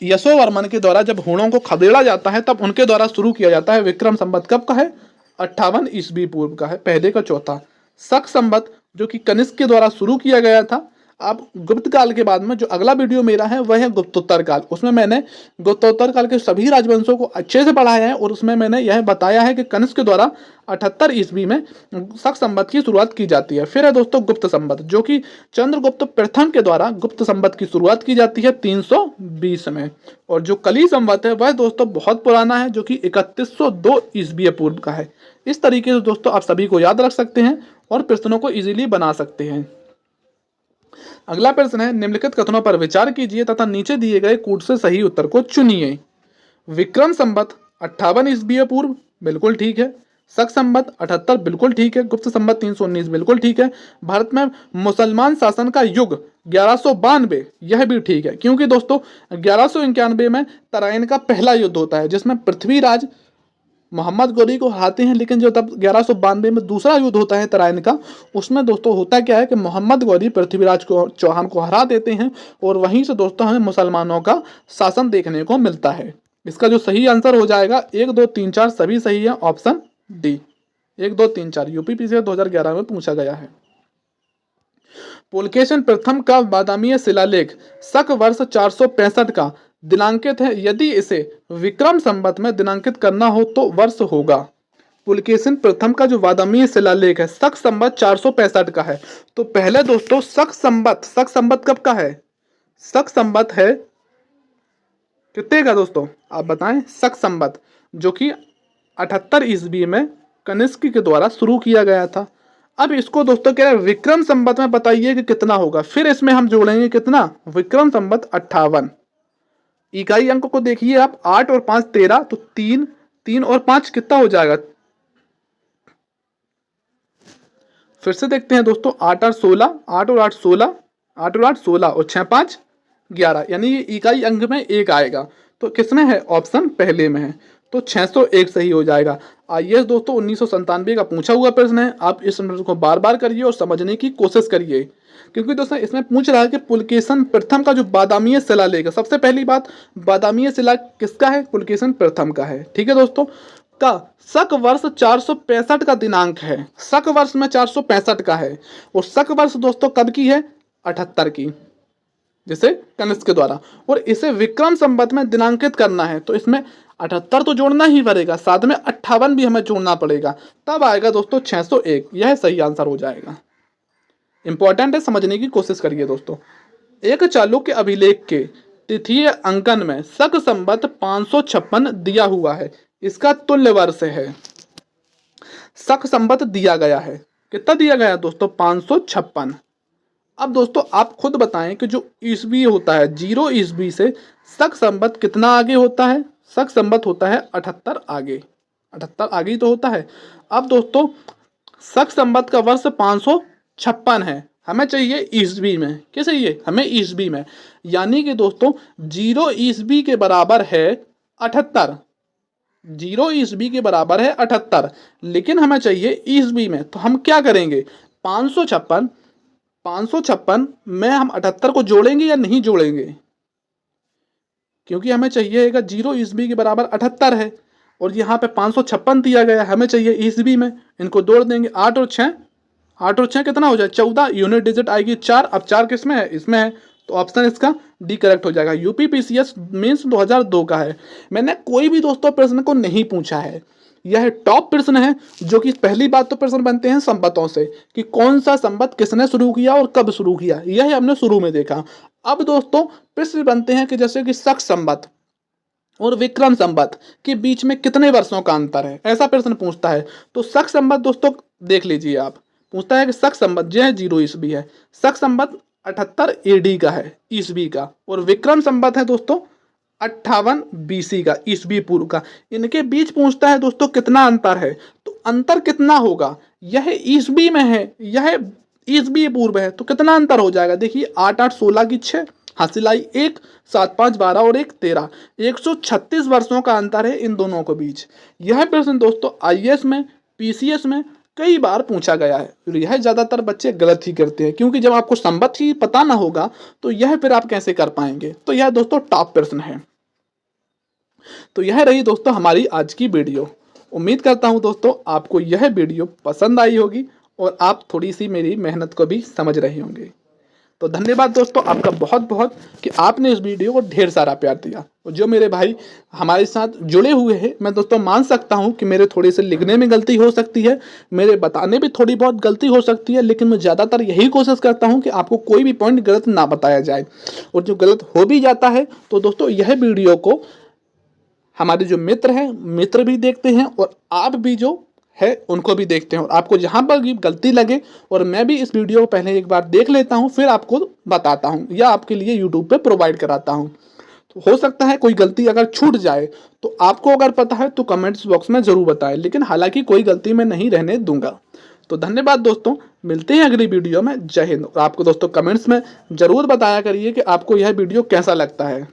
यशोवर्मन के द्वारा जब हूणों को खदेड़ा जाता है तब उनके द्वारा शुरू किया जाता है। विक्रम संवत कब का है? 58 ईस्वी पूर्व का है, पहले का चौथा। शक संवत जो कि कनिष्क के द्वारा शुरू किया गया था। अब गुप्त काल के बाद में जो अगला वीडियो मेरा है वह है गुप्तोत्तर काल। उसमें मैंने गुप्तोत्तर काल के सभी राजवंशों को अच्छे से पढ़ाया है और उसमें मैंने यह बताया है कि कनिष्क के द्वारा 78 ईस्वी में शक संवत की शुरुआत की जाती है। फिर है दोस्तों गुप्त संवत जो कि चंद्रगुप्त प्रथम के द्वारा गुप्त संवत की शुरुआत की जाती है 320 में। और जो कली संवत है वह दोस्तों बहुत पुराना है, जो कि 3102 ईस्वी पूर्व का है। इस तरीके से दोस्तों आप सभी को याद रख सकते हैं और प्रश्नों को इजीली बना सकते हैं। अगला प्रश्न है, निम्नलिखित कथनों पर विचार कीजिए तथा नीचे दिए गए कूट से सही उत्तर को चुनिए। विक्रम संवत 58 ईस्वी पूर्व, बिल्कुल ठीक है। शक संवत 78 बिल्कुल ठीक है। गुप्त संवत 319 बिल्कुल ठीक है। भारत में मुसलमान शासन का युग 1192, यह भी ठीक है, क्योंकि दोस्तों 1191 में तराइन का पहला युद्ध होता है जिसमें पृथ्वीराज मोहम्मद गौरी को हराते हैं। लेकिन जो तब 1192 में दूसरा युद्ध होता है तराइन का, उसमें दोस्तों होता क्या है कि मोहम्मद गौरी पृथ्वीराज को चौहान को हरा देते हैं और वहीं से दोस्तों हमें मुसलमानों का शासन देखने को मिलता है। इसका जो सही आंसर हो जाएगा 1, 2, 3, 4 सभी सही है, ऑप्शन डी 1, 2, 3, 4 यूपीपीसीएस 2011 में पूछा गया है। पुलकेशिन प्रथम का बादामी शिलालेख शक वर्ष 465 का दिनांकित है। यदि इसे विक्रम संवत में दिनांकित करना हो तो वर्ष होगा। पुलकेशिन प्रथम का जो बादामी शिलालेख है शक संवत 465 का है। तो पहले दोस्तों शक संवत कब का है? शक संवत है कितने का दोस्तों आप बताएं? शक संवत जो कि 78 ईस्वी में कनिष्क के द्वारा शुरू किया गया था। अब इसको दोस्तों कह रहे हैं विक्रम संवत में बताइए कि कितना होगा। फिर इसमें हम जोड़ेंगे कितना? विक्रम संवत 58। इकाई अंक को देखिए आप, 8 और 5 13, तो 3, 3 और 5 कितना हो जाएगा? फिर से देखते हैं दोस्तों, 8 और 16, 8 और 8 16, 8 और 8 16 और 6 5 11, यानी ये इकाई अंक में 1 आएगा। तो किसमें है? ऑप्शन पहले में है। तो 601 सही हो जाएगा। आईएएस दोस्तों 1997 का पूछा हुआ प्रश्न है। आप इस प्रश्न को बार बार करिए और समझने की कोशिश करिए, क्योंकि दोस्तों इसमें पूछ रहा है कि पुलकेशन प्रथम का जो बादामी शिलालेख है, सबसे पहली बात बादामी शिला किसका है? पुलकेशन प्रथम का है। ठीक है दोस्तों, का शक वर्ष 465 का दिनांक है। शक वर्ष में 465 का है, और शक वर्ष दोस्तों कब की है? 78 की, जिसे कनिष्क के द्वारा। और इसे विक्रम संवत में दिनांकित करना है, तो इसमें 78 तो जोड़ना ही पड़ेगा, साथ में 58 भी हमें जोड़ना पड़ेगा, तब आएगा दोस्तों 601। यह सही आंसर हो जाएगा। इंपॉर्टेंट है, समझने की कोशिश करिए दोस्तों। एक चालुक्य अभिलेख के तिथीय अंकन में शक संवत 556 दिया हुआ है, इसका तुल्य वर्ष है। शक संवत दिया गया है, कितना दिया गया दोस्तों? 556। अब दोस्तों आप खुद बताएं कि जो ईस्वी होता है 0 ईस्वी से शक संवत कितना आगे होता है? शक संवत होता है 78 आगे, 78 आगे ही तो होता है। अब दोस्तों शक संवत का वर्ष 556 है, हमें चाहिए ईस्वी में। क्या चाहिए? हमें ईस्वी में, यानी कि दोस्तों 0 ईस्वी के बराबर है 78। 0 ईस्वी के बराबर है 78, लेकिन हमें चाहिए ईस्वी में। तो हम क्या करेंगे? 556 में हम 78 को जोड़ेंगे या नहीं जोड़ेंगे? क्योंकि हमें चाहिएगा 0 ईस्वी के बराबर 78 है, और यहाँ पे 556 दिया गया, हमें चाहिए ईस्वी में। इनको जोड़ देंगे, 8 और 6 कितना हो जाए? 14। यूनिट डिजिट आएगी 4। अब 4 किस में है? इसमें है, तो ऑप्शन इसका डी करेक्ट हो जाएगा। यूपीपीसीएस मीन्स 2002 का है। मैंने कोई भी दोस्तों प्रश्न को नहीं पूछा है, यह टॉप प्रश्न है। जो कि पहली बात तो प्रश्न बनते हैं संवतों से, कि कौन सा संवत किसने शुरू किया और कब शुरू किया, यह हमने शुरू में देखा। अब दोस्तों प्रश्न बनते हैं कि जैसे कि शक संवत और विक्रम संवत के बीच में कितने वर्षों का अंतर है, ऐसा प्रश्न पूछता है। तो शक संवत दोस्तों देख लीजिए आप, पूछता है कि शक संवत जो है 0 ईस्वी है, शक संवत 78 एडी का है ईस्वी का, और विक्रम संवत है दोस्तों 58 बीसी का ईस्वी पूर्व का। इनके बीच पूछता है दोस्तों कितना अंतर है, तो अंतर कितना होगा? यह ईस्वी में है, यह ईस्वी पूर्व है, तो कितना अंतर हो जाएगा? देखिए 8 8 16 की 6, हासिलाई 1, 7 5 12 और 1 13, 136 वर्षों का अंतर है इन दोनों के बीच। यह प्रश्न दोस्तों आईएएस में, पीसीएस में कई बार पूछा गया है। यह ज्यादातर बच्चे गलत ही करते हैं, क्योंकि जब आपको संवत ही पता ना होगा तो यह फिर आप कैसे कर पाएंगे। तो यह दोस्तों टॉप प्रश्न है। तो यह रही दोस्तों हमारी आज की वीडियो। उम्मीद करता हूं दोस्तों आपको यह वीडियो पसंद आई होगी और आप थोड़ी सी मेरी मेहनत को भी समझ रहे होंगे। तो धन्यवाद दोस्तों आपका बहुत बहुत कि आपने इस वीडियो को ढेर सारा प्यार दिया। और जो मेरे भाई हमारे साथ जुड़े हुए हैं, मैं दोस्तों मान सकता हूं कि मेरे थोड़े से लिखने में गलती हो सकती है, मेरे बताने में थोड़ी बहुत गलती हो सकती है, लेकिन मैं ज़्यादातर यही कोशिश करता हूं कि आपको कोई भी पॉइंट गलत ना बताया जाए। और जो गलत हो भी जाता है तो दोस्तों यह वीडियो को हमारे जो मित्र हैं, मित्र भी देखते हैं, और आप भी जो है उनको भी देखते हैं। और आपको जहां पर भी गलती लगे, और मैं भी इस वीडियो को पहले एक बार देख लेता हूं, फिर आपको बताता हूं या आपके लिए यूट्यूब पे प्रोवाइड कराता हूं। तो हो सकता है कोई गलती अगर छूट जाए, तो आपको अगर पता है तो कमेंट्स बॉक्स में जरूर बताएं, लेकिन हालांकि कोई गलती मैं नहीं रहने दूंगा। तो धन्यवाद दोस्तों, मिलते हैं अगली वीडियो में। जय हिंद। और आपको दोस्तों कमेंट्स में जरूर बताया करिए कि आपको यह वीडियो कैसा लगता है।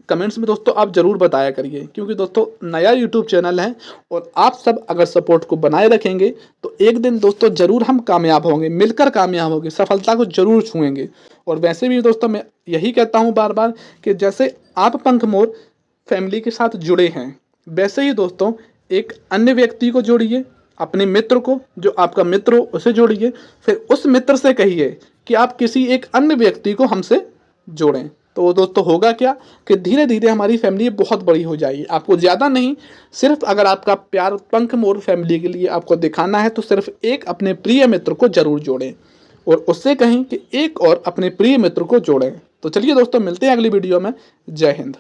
कमेंट्स में दोस्तों आप जरूर बताया करिए, क्योंकि दोस्तों नया यूट्यूब चैनल है, और आप सब अगर सपोर्ट को बनाए रखेंगे तो एक दिन दोस्तों जरूर हम कामयाब होंगे, मिलकर कामयाब होंगे, सफलता को जरूर छुएंगे। और वैसे भी दोस्तों मैं यही कहता हूं बार बार कि जैसे आप पंख मोर फैमिली के साथ जुड़े हैं, वैसे ही दोस्तों एक अन्य व्यक्ति को जोड़िए, अपने मित्र को, जो आपका मित्र हो उसे जोड़िए, फिर उस मित्र से कहिए कि आप किसी एक अन्य व्यक्ति को हमसे जोड़ें। तो दोस्तों होगा क्या कि धीरे धीरे हमारी फैमिली बहुत बड़ी हो जाएगी। आपको ज़्यादा नहीं, सिर्फ अगर आपका प्यार पंख मोर फैमिली के लिए आपको दिखाना है, तो सिर्फ एक अपने प्रिय मित्र को जरूर जोड़ें, और उससे कहें कि एक और अपने प्रिय मित्र को जोड़ें। तो चलिए दोस्तों मिलते हैं अगली वीडियो में। जय हिंद।